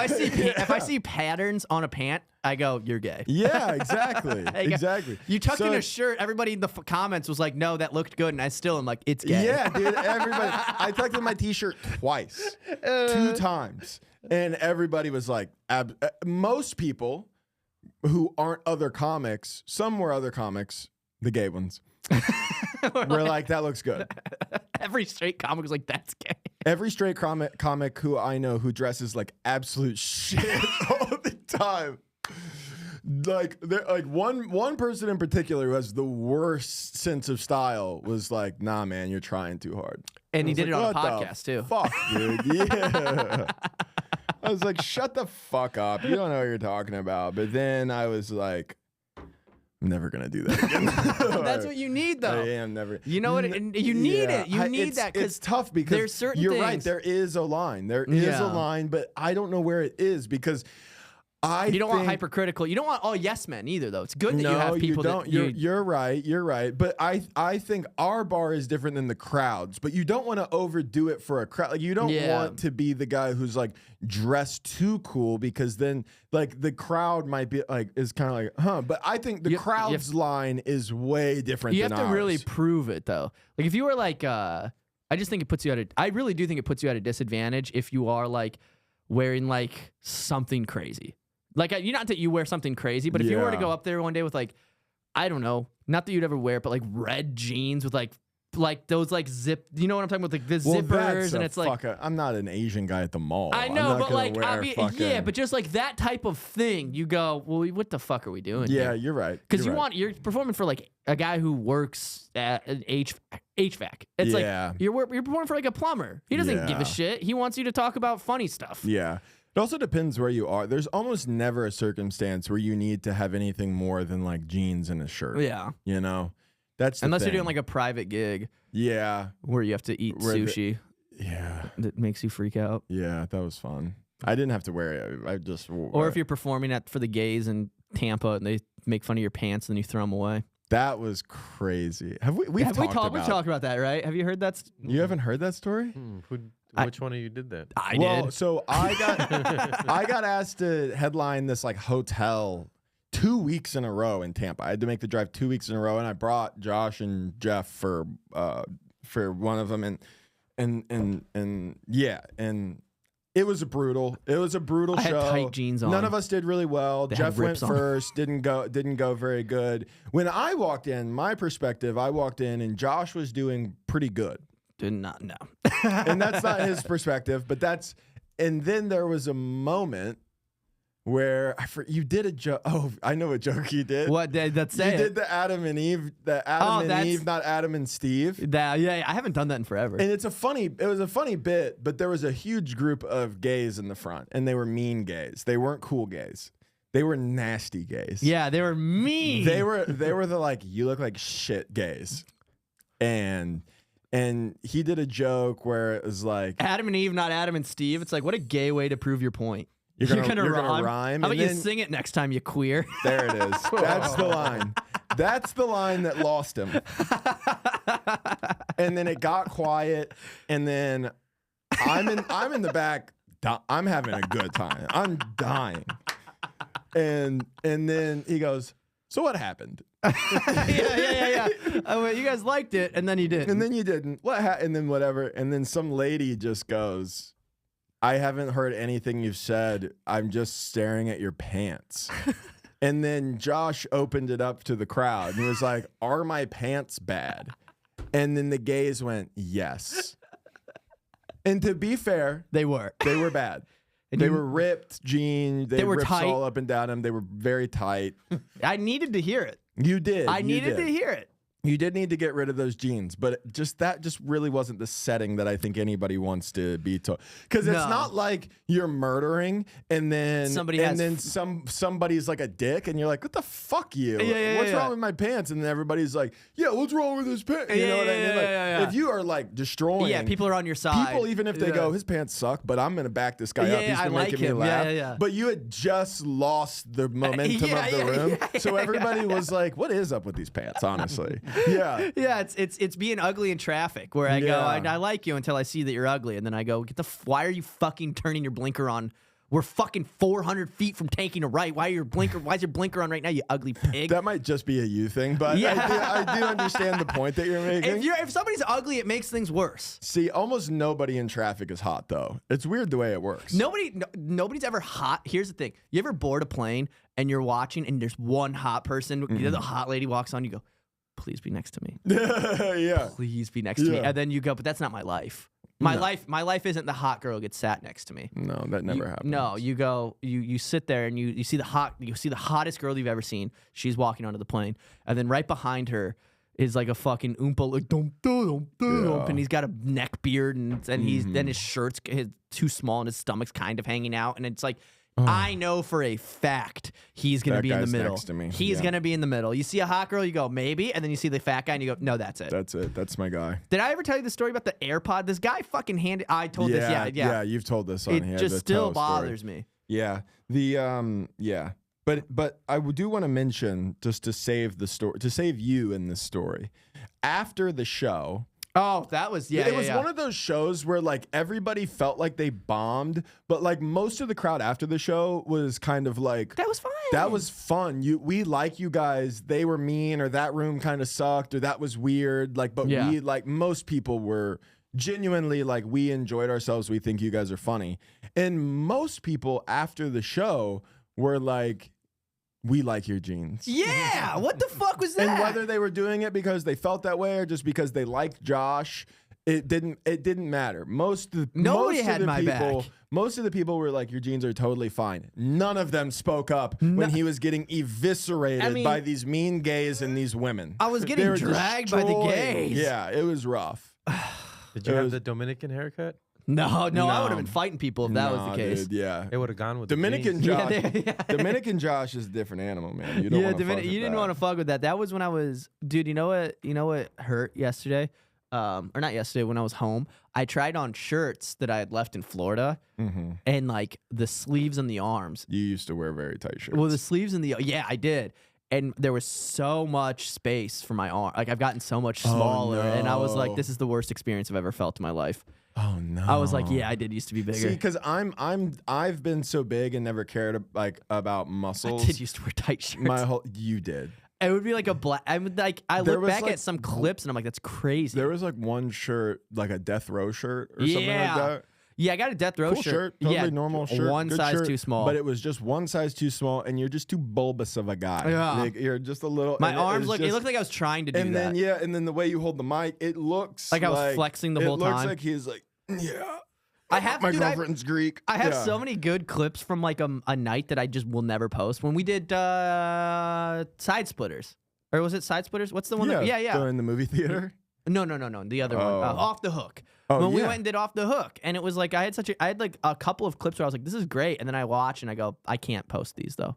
I see patterns on a pant, I go, you're gay. Yeah, exactly. Exactly. You tucked in a shirt. Everybody in the comments was like, no, that looked good, and I still am like, it's gay. Yeah, dude. Everybody. I tucked in my t-shirt twice, 2 times, and everybody was like, most people who aren't other comics, some were other comics, the gay ones. We're like, that looks good. Every straight comic was like, that's gay. Every straight comic who I know who dresses like absolute shit all the time. Like one person in particular who has the worst sense of style was like, nah, man, you're trying too hard. And he was did it like, on a "What the podcast too. Fuck, dude. Yeah. I was like, shut the fuck up. You don't know what you're talking about. But then I was like, I'm never gonna do that again. That's what you need, though. I am never. You know what? You need it. You need that because it's tough because there's certain you're things. right. There is a line. There is a line, but I don't know where it is because you don't want hypercritical. You don't want all yes men either, though. It's good that you have people that You're right. You're right. But I think our bar is different than the crowd's. But you don't want to overdo it for a crowd. Like you don't want to be the guy who's like dressed too cool because then like the crowd might be like is kind of like But I think the crowd's line is way different. You than have to ours. really prove it though. Like if you were like, I just think it puts you at I really do think it puts you at a disadvantage if you are like wearing like something crazy. Like, not that you wear something crazy, but if you were to go up there one day with, like, I don't know, not that you'd ever wear it, but, like, red jeans with, like those, like, zip, you know what I'm talking about? Like, the zippers, and it's like... I'm not an Asian guy at the mall. I know, but, like, yeah, but just, like, that type of thing, you go, well, what the fuck are we doing Yeah, here? you're right. Because you're performing for, like, a guy who works at an HVAC. It's like, you're performing for, like, a plumber. He doesn't give a shit. He wants you to talk about funny stuff. Yeah. It also depends where you are. There's almost never a circumstance where you need to have anything more than like jeans and a shirt. Yeah. You know? That's Unless the you're thing. doing like a private gig. Yeah. Where you have to eat sushi. Yeah. That makes you freak out. Yeah, that was fun. I didn't have to wear it. I just Or if you're performing for the gays in Tampa and they make fun of your pants and then you throw them away. That was crazy. Have we talked about that, right? Have you heard that? You haven't heard that story? Which one of you did that? I did. So I got asked to headline this like hotel 2 weeks in a row in Tampa. I had to make the drive 2 weeks in a row, and I brought Josh and Jeff for one of them, and it was a brutal show. I had tight jeans on. None of us did really well. Jeff went first, didn't go very good. When I walked in, my perspective, I walked in and Josh was doing pretty good. Did not know. And that's not his perspective, but and then there was a moment where you did a joke. Oh, I know what joke you did. What did that say? You did the Adam and Eve, not Adam and Steve. Yeah, I haven't done that in forever. And it was a funny bit, but there was a huge group of gays in the front, and they were mean gays. They weren't cool gays. They were nasty gays. Yeah, they were mean. They were the like, you look like shit gays. And he did a joke where it was like Adam and Eve, not Adam and Steve. It's like, what a gay way to prove your point. You're gonna rhyme. How about you sing it next time, you queer? There it is. That's the line. That's the line that lost him. And then it got quiet, and then I'm in the back. I'm having a good time. I'm dying. And then he goes, so what happened? yeah. Oh, wait, you guys liked it, and then you didn't. And then you didn't. And then whatever. And then some lady just goes, I haven't heard anything you've said. I'm just staring at your pants. And then Josh opened it up to the crowd and he was like, are my pants bad? And then the gays went, yes. And to be fair, they were bad. They were ripped jeans. They were ripped tight. all up and down them. They were very tight. I needed to hear it. You did. I needed to hear it. You did need to get rid of those jeans, but that just really wasn't the setting that I think anybody wants to be told. Because it's not like you're murdering and then somebody's like a dick and you're like, what the fuck you? What's wrong with my pants? And then everybody's like, yeah, what's wrong with his pants? You know what I mean? If you are like destroying, people are on your side. People, even if they go, his pants suck, but I'm gonna back this guy up. He's gonna make me laugh. But you had just lost the momentum of the room, so everybody was like, what is up with these pants? Honestly. Yeah. It's being ugly in traffic where I go, I like you until I see that you're ugly, and then I go, why are you fucking turning your blinker on? We're fucking 400 feet from taking a right. Why is your blinker on right now, you ugly pig? That might just be a you thing, but I do understand the point that you're making. If somebody's ugly, it makes things worse. See, almost nobody in traffic is hot, though. It's weird the way it works. Nobody's ever hot. Here's the thing. You ever board a plane and you're watching and there's one hot person, the hot lady walks on, you go, please be next to me. Yeah. Please be next to me. And then you go, but that's not my life. My life isn't the hot girl who gets sat next to me. No, that never happens. No, you sit there and you see the hottest girl you've ever seen. She's walking onto the plane, and then right behind her is like a fucking oompa, like dum dum dum dum, and he's got a neck beard, and then his shirt's too small and his stomach's kind of hanging out, and it's like. I know for a fact he's going to be in the middle. Next to me. He's going to be in the middle. You see a hot girl, you go, maybe. And then you see the fat guy and you go, no, that's it. That's it. That's my guy. Did I ever tell you the story about the AirPod? This guy fucking handed. I told this. Yeah. Yeah, you've told this on here. It just still bothers me. Yeah. Yeah. But I do want to mention, just to save the story, to save you in this story, after the show. Oh, that was It was one of those shows where like everybody felt like they bombed, but like most of the crowd after the show was kind of like that was fun. That was fun. We like you guys. They were mean, or that room kind of sucked, or that was weird. Like, but we like most people were genuinely like we enjoyed ourselves. We think you guys are funny, and most people after the show were like. We like your jeans. Yeah, what the fuck was that? And whether they were doing it because they felt that way or just because they liked Josh, it didn't matter. Nobody had my back. Most of the people were like, your jeans are totally fine. None of them spoke up when he was getting eviscerated by these mean gays and these women. I was getting dragged by the gays. Yeah, it was rough. Did you have the Dominican haircut? No, I would have been fighting people if that was the case. Dude, yeah, it would have gone with Dominican the Josh. Dominican Josh is a different animal, man. You don't want to fuck with you didn't want to fuck with that. That was when I was, dude. You know what hurt yesterday, or not yesterday when I was home. I tried on shirts that I had left in Florida, and like the sleeves and the arms. You used to wear very tight shirts. Well, the sleeves and I did. And there was so much space for my arm. Like I've gotten so much smaller, and I was like, "This is the worst experience I've ever felt in my life." Oh no! I was like, "Yeah, I did used to be bigger." See, because I've been so big and never cared about muscles. I did used to wear tight shirts. You did. It would be like a black. I look back at some clips and I'm like, "That's crazy." There was like one shirt, like a death row shirt or something like that. Yeah, I got a death row shirt. Totally normal shirt. One good size shirt, too small. But it was just one size too small, and you're just too bulbous of a guy. Yeah. Like, you're just a little. My arms look. It looked like I was trying to do that. And then the way you hold the mic, it looks like I was flexing the whole time. It looks like he's like, yeah. My girlfriend's Greek. I have so many good clips from like a night that I just will never post. When we did Side Splitters, or was it Side Splitters? What's the one? Yeah. In the movie theater. No. The other one, Off the Hook. Oh, when we went and did Off the Hook, and it was like I had like a couple of clips where I was like, "This is great," and then I watch and I go, "I can't post these though."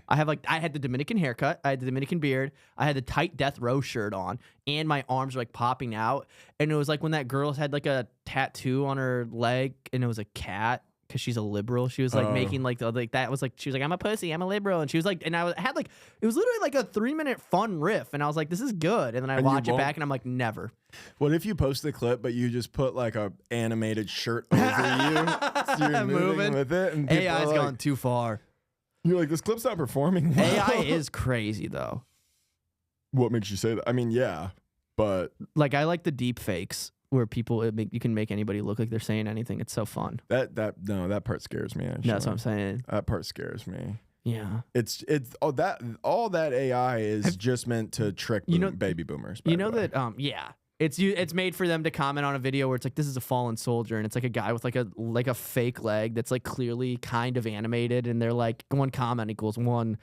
I had the Dominican haircut, I had the Dominican beard, I had the tight death row shirt on, and my arms were like popping out, and it was like when that girl had like a tattoo on her leg, and it was a cat. Because she's a liberal, she was like making like that was like she was like, I'm a pussy, I'm a liberal, and she was like, and had like it was literally like a 3-minute fun riff, and I was like, this is good, and then I watch it back and I'm like, never. What if you post the clip but you just put like a animated shirt over you, so you're moving with it, and AI's like, gone too far. You're like, this clip's not performing well. AI is crazy though. What makes you say that? I mean, yeah, but like I like the deep fakes. Where you can make anybody look like they're saying anything. It's so fun. That part scares me. Actually. That's what I'm saying. That part scares me. Yeah. It's all that AI is just meant to trick baby boomers. You know that It's made for them to comment on a video where it's like, this is a fallen soldier, and it's like a guy with like a fake leg that's like clearly kind of animated, and they're like, one comment equals one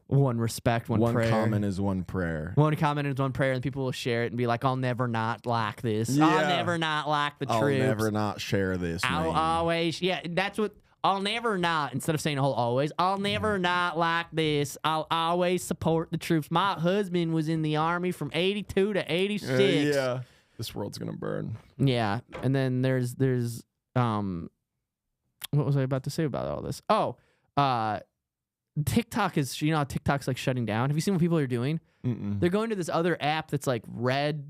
respect, one prayer. One comment is one prayer. One comment is one prayer, and people will share it and be like, I'll never not like this. Yeah. I'll never not like the troops. I'll never not share this. I'll always, that's what. I'll never not, instead of saying a whole always, I'll never not like this. I'll always support the troops. My husband was in the Army from 82 to 86. Yeah. This world's going to burn. Yeah. And then there's what was I about to say about all this? Oh, TikTok is, how TikTok's like shutting down. Have you seen what people are doing? Mm-mm. They're going to this other app that's like RedTube?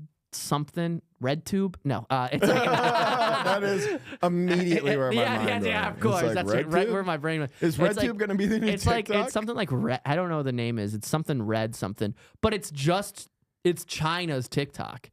No, it's like that is immediately where my mind went. Yeah, of course. That's right where my brain went. Is RedTube going to be the new TikTok? It's something like red. I don't know what the name is. It's something red something, but it's China's TikTok.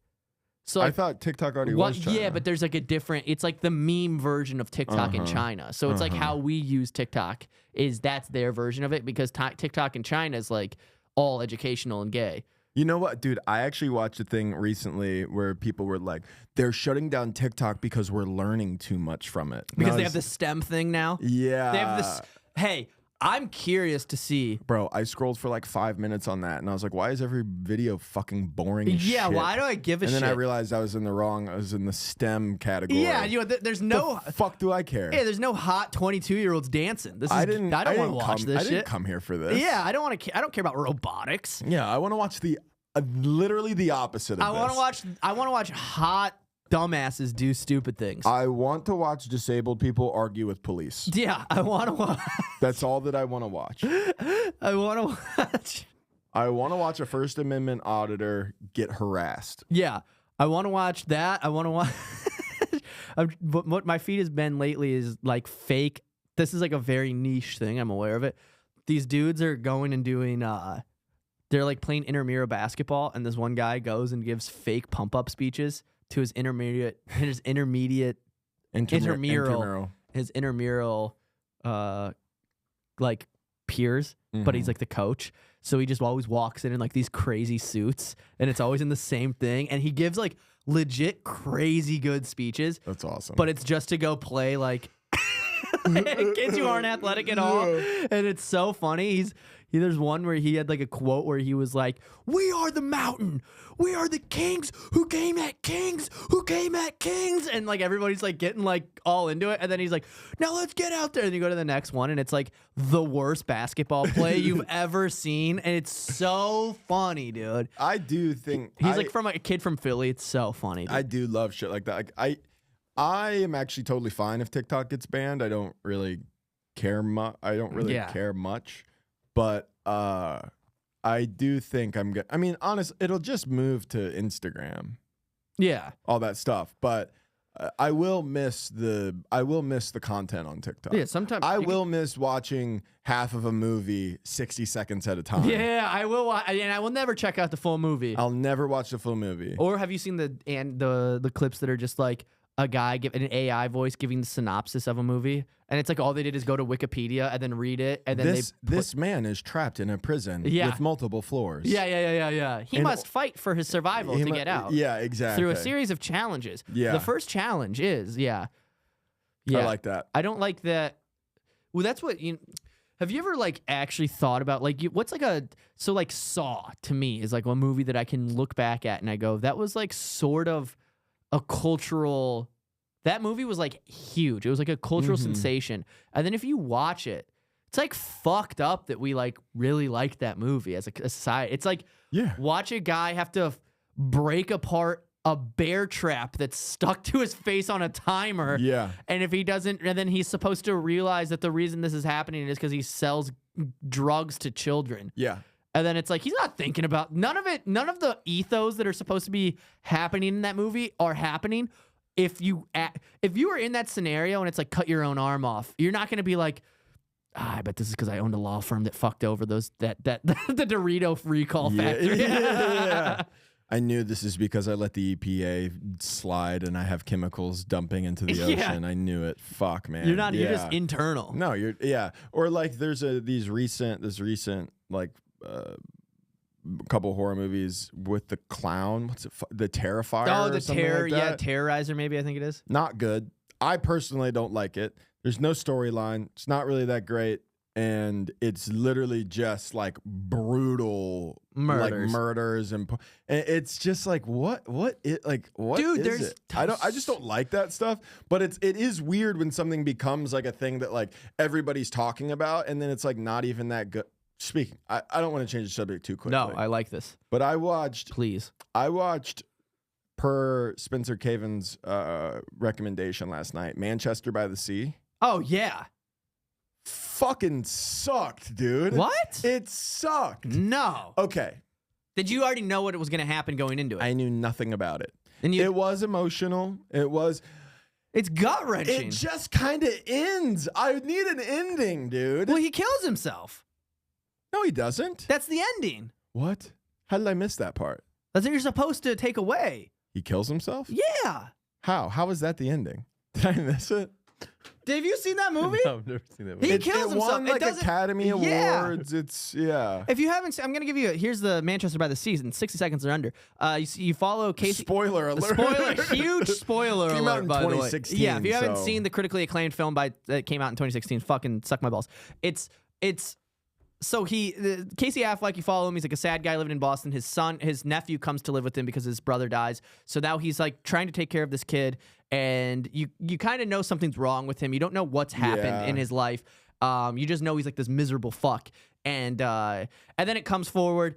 So I thought TikTok already was China. Yeah, but there's like a different. It's like the meme version of TikTok in China. So it's like how we use TikTok that's their version of it, because TikTok in China is like all educational and gay. You know what, dude? I actually watched a thing recently where people were like, they're shutting down TikTok because we're learning too much from it. Because they have the STEM thing now? Yeah. They have this. Hey, I'm curious to see. Bro, I scrolled for like 5 minutes on that, and I was like, why is every video fucking boring as shit? Yeah, why do I give a shit? And then I realized I was in the STEM category. Yeah, there's no... The fuck do I care? Yeah, there's no hot 22-year-olds dancing. I don't want to watch this shit. I didn't come here for this. Yeah, I don't care about robotics. Yeah, I want to watch literally the opposite of this. I want to watch hot dumbasses do stupid things. I want to watch disabled people argue with police. Yeah, I want to watch. That's all that I want to watch. I want to watch. I want to watch a First Amendment auditor get harassed. Yeah, I want to watch that. I want to watch. What my feed has been lately is like fake. This is like a very niche thing. I'm aware of it. These dudes are going and doing. They're like playing intramural basketball, and this one guy goes and gives fake pump up speeches to his intramural, like peers, but he's like the coach. So he just always walks in like these crazy suits, and it's always in the same thing. And he gives like legit crazy good speeches. That's awesome. But it's just to go play like kids who aren't athletic at all. And it's so funny. There's one where he had like a quote where he was like, "We are the mountain. We are the kings who came at kings, who came at kings." And like everybody's like getting like all into it. And then he's like, "Now let's get out there." And you go to the next one and it's like the worst basketball play you've ever seen. And it's so funny, dude. I do think he's like from a kid from Philly. It's so funny, dude. I do love shit like that. Like, I am actually totally fine if TikTok gets banned. I don't really care much. Care much. But I do think I'm good. I mean, honest, it'll just move to Instagram. Yeah, all that stuff. But I will miss the content on TikTok. Yeah, sometimes I will miss watching half of a movie 60 seconds at a time. Yeah, I will. And I will never check out the full movie. I'll never watch the full movie. Or have you seen the clips that are just like a guy an AI voice giving the synopsis of a movie, and it's like all they did is go to Wikipedia and then read it, and then this man is trapped in a prison with multiple floors. Yeah. He must fight for his survival to get out. Yeah, exactly. Through a series of challenges. Yeah. The first challenge is I like that. I don't like that. Well, that's what you. Have you ever like actually thought about like what's like like Saw to me is like a movie that I can look back at and I go, that was like sort of a cultural. That movie was like huge. It was like a cultural sensation. And then if you watch it, it's like fucked up that we like really liked that movie as a society. It's like watch a guy have to break apart a bear trap that's stuck to his face on a timer. Yeah. And if he doesn't, and then he's supposed to realize that the reason this is happening is because he sells drugs to children. Yeah. And then it's like, he's not thinking about none of the ethos that are supposed to be happening in that movie are happening. If you were in that scenario and it's like cut your own arm off, you're not going to be like, I bet this is because I owned a law firm that fucked over the Dorito recall factory. Yeah. I knew this is because I let the EPA slide and I have chemicals dumping into the ocean. I knew it. Fuck, man. You're not. You're just internal. No, or like there's this recent like couple horror movies with the clown. What's it? The Terrifier. Oh, the Terrorizer. Maybe I think it is. Not good. I personally don't like it. There's no storyline. It's not really that great, and it's literally just like brutal murders and it's just like what Dude, is it? I just don't like that stuff. But it is weird when something becomes like a thing that like everybody's talking about, and then it's like not even that good. Speaking, I don't want to change the subject too quickly. No, I like this. But I watched, per Spencer Caven's recommendation last night, Manchester by the Sea. Oh, yeah. Fucking sucked, dude. What? It sucked. No. Okay. Did you already know what it was going to happen going into it? I knew nothing about it. It was emotional. It's gut-wrenching. It just kind of ends. I need an ending, dude. Well, he kills himself. No, he doesn't. That's the ending. What? How did I miss that part? That's what you're supposed to take away. He kills himself? Yeah. How? How is that the ending? Did I miss it? Have you seen that movie? No, I've never seen that movie. He It kills himself. won like Academy Awards. It's If you haven't, I'm gonna give you. Here's the Manchester by the Sea in 60 seconds or under. You follow Casey. Spoiler alert. Huge spoiler Came alert. out in by the way. 2016, Yeah, if you haven't so- seen the critically acclaimed film that came out in 2016, fucking suck my balls. It's. So Casey Affleck, you follow him. He's like a sad guy living in Boston. His nephew comes to live with him because his brother dies. So now he's like trying to take care of this kid, and you kind of know something's wrong with him. You don't know what's happened in his life. You just know he's like this miserable fuck. And then it comes forward.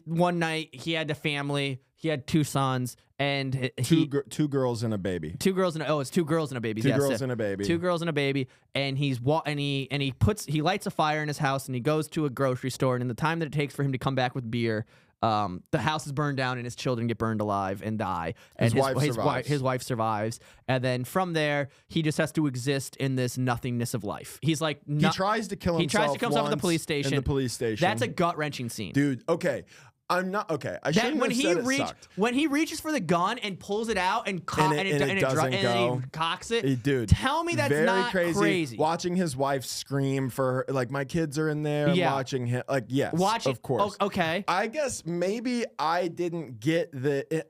One night he had a family. He had 2 sons and two girls and a baby. 2 girls and it's 2 girls and a baby. 2 girls and a baby. 2 girls and a baby. And he lights a fire in his house and he goes to a grocery store. And in the time that it takes for him to come back with beer, the house is burned down and his children get burned alive and die. And his wife survives. And then from there, he just has to exist in this nothingness of life. He's like, he tries to kill himself. He tries to kill himself at the police station. In the police station. That's a gut wrenching scene, dude. Okay. I'm not okay. I shouldn't have said it sucked. When he reaches for the gun and pulls it out and he cocks it, dude. Tell me that's very not crazy. Watching his wife scream for her, like my kids are in there. Yeah. Watching him, like yes, of course. Okay. I guess maybe I didn't get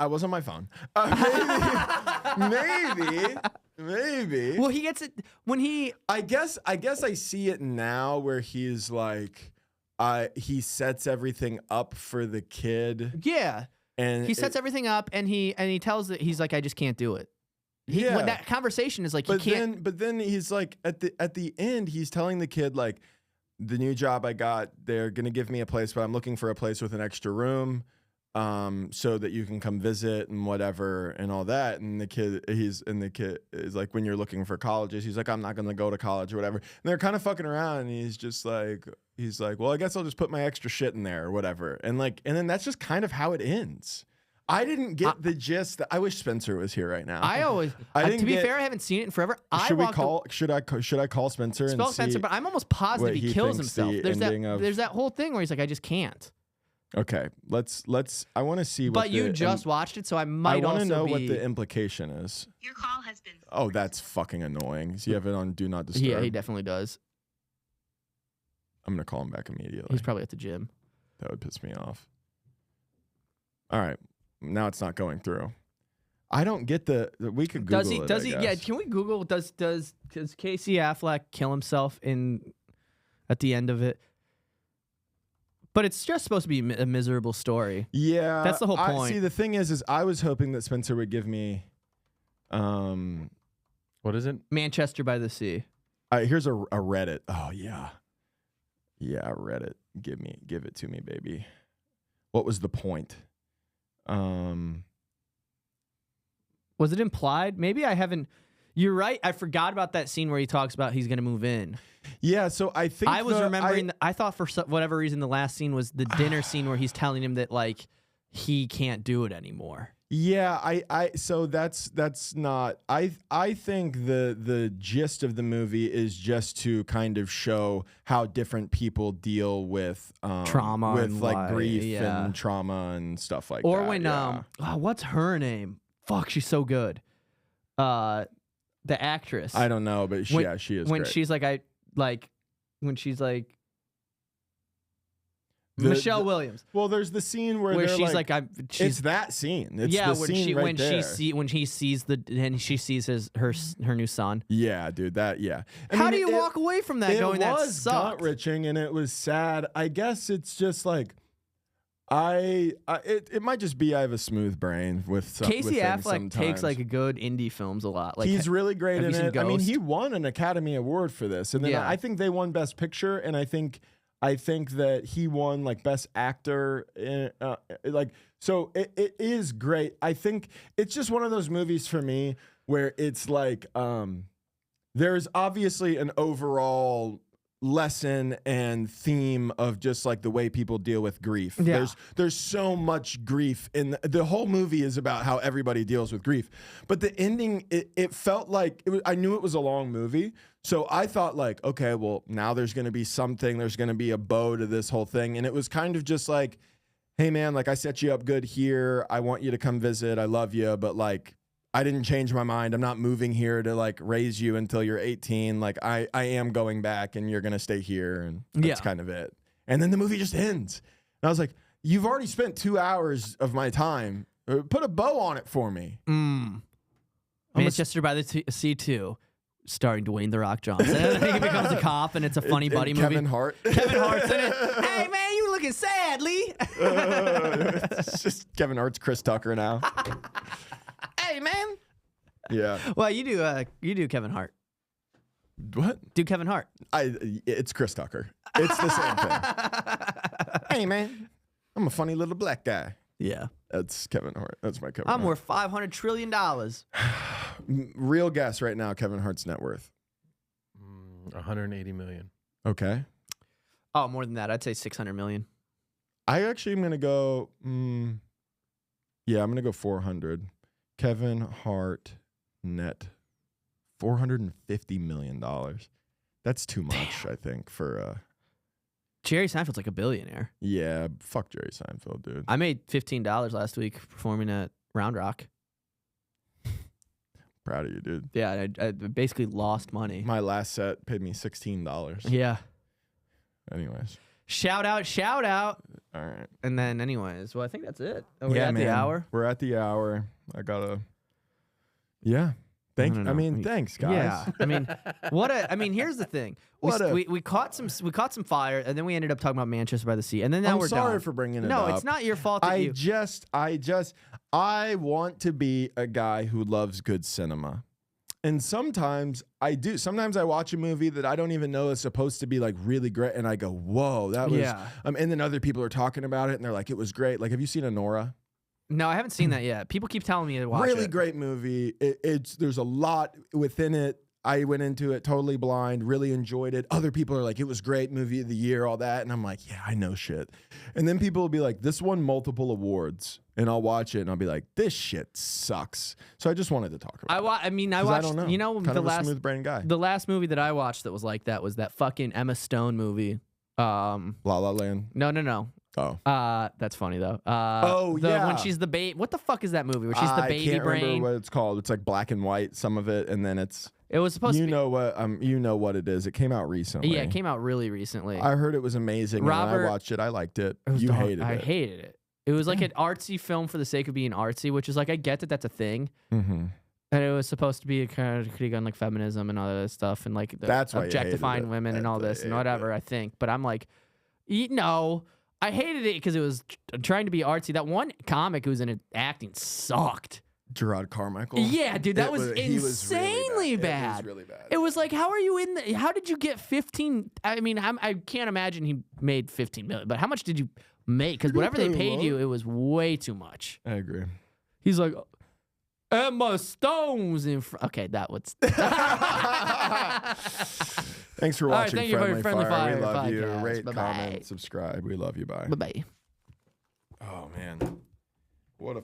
I was on my phone. Maybe. Well, he gets it when he. I guess I see it now where he's like. He sets everything up for the kid. Yeah, and he sets everything up, and he tells that he's like, I just can't do it. When that conversation is like, he can't. But then he's like, at the end, he's telling the kid like, the new job I got, they're gonna give me a place, but I'm looking for a place with an extra room, so that you can come visit and whatever and all that. And the kid is like, when you're looking for colleges, he's like, I'm not gonna go to college or whatever. And they're kind of fucking around, and he's like, well, I guess I'll just put my extra shit in there or whatever. And then that's just kind of how it ends. I didn't get the gist. I wish Spencer was here right now. To be fair, I haven't seen it in forever. Should I call Spencer and spell Spencer? But I'm almost positive he kills himself. There's that whole thing where he's like, I just can't. Okay, let's. I want to see. But you just watched it, so I might. I want to know what the implication is. Your call has been. Oh, that's fucking annoying. Does he have it on Do Not Disturb? Yeah, he definitely does. I'm gonna call him back immediately. He's probably at the gym. That would piss me off. All right, now it's not going through. I don't get the. We could Google it. Does he? Yeah, can we Google? Does Casey Affleck kill himself at the end of it? But it's just supposed to be a miserable story. Yeah, that's the whole point. See, the thing is I was hoping that Spencer would give me, what is it? Manchester by the Sea. Here's a Reddit. Oh yeah, Reddit. Give it to me, baby. What was the point? Was it implied? Maybe I haven't. You're right. I forgot about that scene where he talks about he's going to move in. Yeah, so I think I was remembering. I thought for whatever reason the last scene was the dinner scene where he's telling him that like he can't do it anymore. Yeah, so that's not. I think the gist of the movie is just to kind of show how different people deal with trauma, with and like grief and trauma and stuff like that. Or when what's her name? Fuck, she's so good. The actress. I don't know, but she is. When great. she's like, Michelle Williams. Well, there's the scene where she's like, it's that scene. It's the scene right there. When she sees her new son. Yeah, dude. How do you walk away from that? Going, that was gut wrenching and it was sad. I guess it's just like. It might just be I have a smooth brain with Casey Affleck sometimes. Takes like good indie films a lot. Like he's really great in it. Ghost? I mean, he won an Academy Award for this, and then I think they won Best Picture, and I think that he won like Best Actor. So it is great. I think it's just one of those movies for me where it's like there's obviously an overall lesson and theme of just like the way people deal with grief. Yeah. There's so much grief in the whole movie is about how everybody deals with grief. But the ending, it felt like I knew it was a long movie. So I thought like, okay, well now there's going to be something, there's going to be a bow to this whole thing. And it was kind of just like, hey man, like I set you up good here. I want you to come visit. I love you. But like, I didn't change my mind. I'm not moving here to like raise you until you're 18. Like I am going back and you're going to stay here. And that's kind of it. And then the movie just ends. And I was like, you've already spent 2 hours of my time. Put a bow on it for me. Manchester by the Sea 2, starring Dwayne "The Rock" Johnson. And then he becomes a cop, and it's a funny buddy movie. Kevin Hart. Kevin Hart's in it. Hey, man, you looking sad, Lee. It's just Kevin Hart's Chris Tucker now. Hey, man. Yeah. Well, you do Kevin Hart. What? Do Kevin Hart. It's Chris Tucker. It's the same thing. Hey, man. I'm a funny little black guy. Yeah. That's Kevin Hart. That's my Kevin Hart. I'm worth $500 trillion. Real guess right now, Kevin Hart's net worth. 180 million. Okay. Oh, more than that. I'd say 600 million. I actually am going to go, yeah, I'm going to go 400. Kevin Hart net $450 million. That's too much, I think, for... Jerry Seinfeld's like a billionaire. Yeah, fuck Jerry Seinfeld, dude. I made $15 last week performing at Round Rock. Proud of you, dude. Yeah, I basically lost money. My last set paid me $16. Yeah. Anyways. Shout out. All right. And then anyways, well, I think that's it. Are we Yeah, at man. the hour? We're at the hour. I gotta... Yeah. Thanks, guys. Yeah, here's the thing. We caught some fire, and then we ended up talking about Manchester by the Sea, and then now we're sorry done. for bringing it No, up. it's not your fault. I want to be a guy who loves good cinema. And sometimes I do. Sometimes I watch a movie that I don't even know is supposed to be like really great, and I go, whoa, that was... Yeah. And then other people are talking about it, and they're like, it was great. Like, have you seen Anora? No, I haven't seen that yet. People keep telling me to watch it. Really great movie. There's a lot within it. I went into it totally blind, really enjoyed it. Other people are like, it was great, movie of the year, all that. And I'm like, yeah, I know shit. And then people will be like, this won multiple awards. And I'll watch it and I'll be like, this shit sucks. So I just wanted to talk about it. I watched, don't know. you know, Kind of a smooth brain guy. The last movie that I watched that was like that was that fucking Emma Stone movie. La La Land. No. Oh. That's funny though. Yeah. When she's the baby. What the fuck is that movie? Where she's the baby I can't brain. remember what it's called. It's like black and white, some of it, and then it's... It was supposed to be... You know what it is. It came out recently. Yeah, it came out really recently. I heard it was amazing. When I watched it, I liked it. You hated it. I hated it. It was like an artsy film for the sake of being artsy, which is like, I get that that's a thing. Mm-hmm. And it was supposed to be a kind of critique on like feminism and all that stuff and like That's why objectifying women and all this and whatever, I think. But I'm like, no, I hated it because it was trying to be artsy. That one comic who was in it acting sucked. Gerard Carmichael. Yeah, dude, that was insanely bad. It was really bad. It was like, how are you in the... How did you get 15... I mean, I can't imagine he made 15 million, but how much did you make? Because whatever they paid you, it was way too much. I agree. He's like, Emma Stone's in front... Okay, that was... Thanks for watching thank you for your Friendly Fire. We love podcast. you. Rate, Bye-bye. comment, subscribe. We love you. Bye. Bye-bye. Oh, man. What a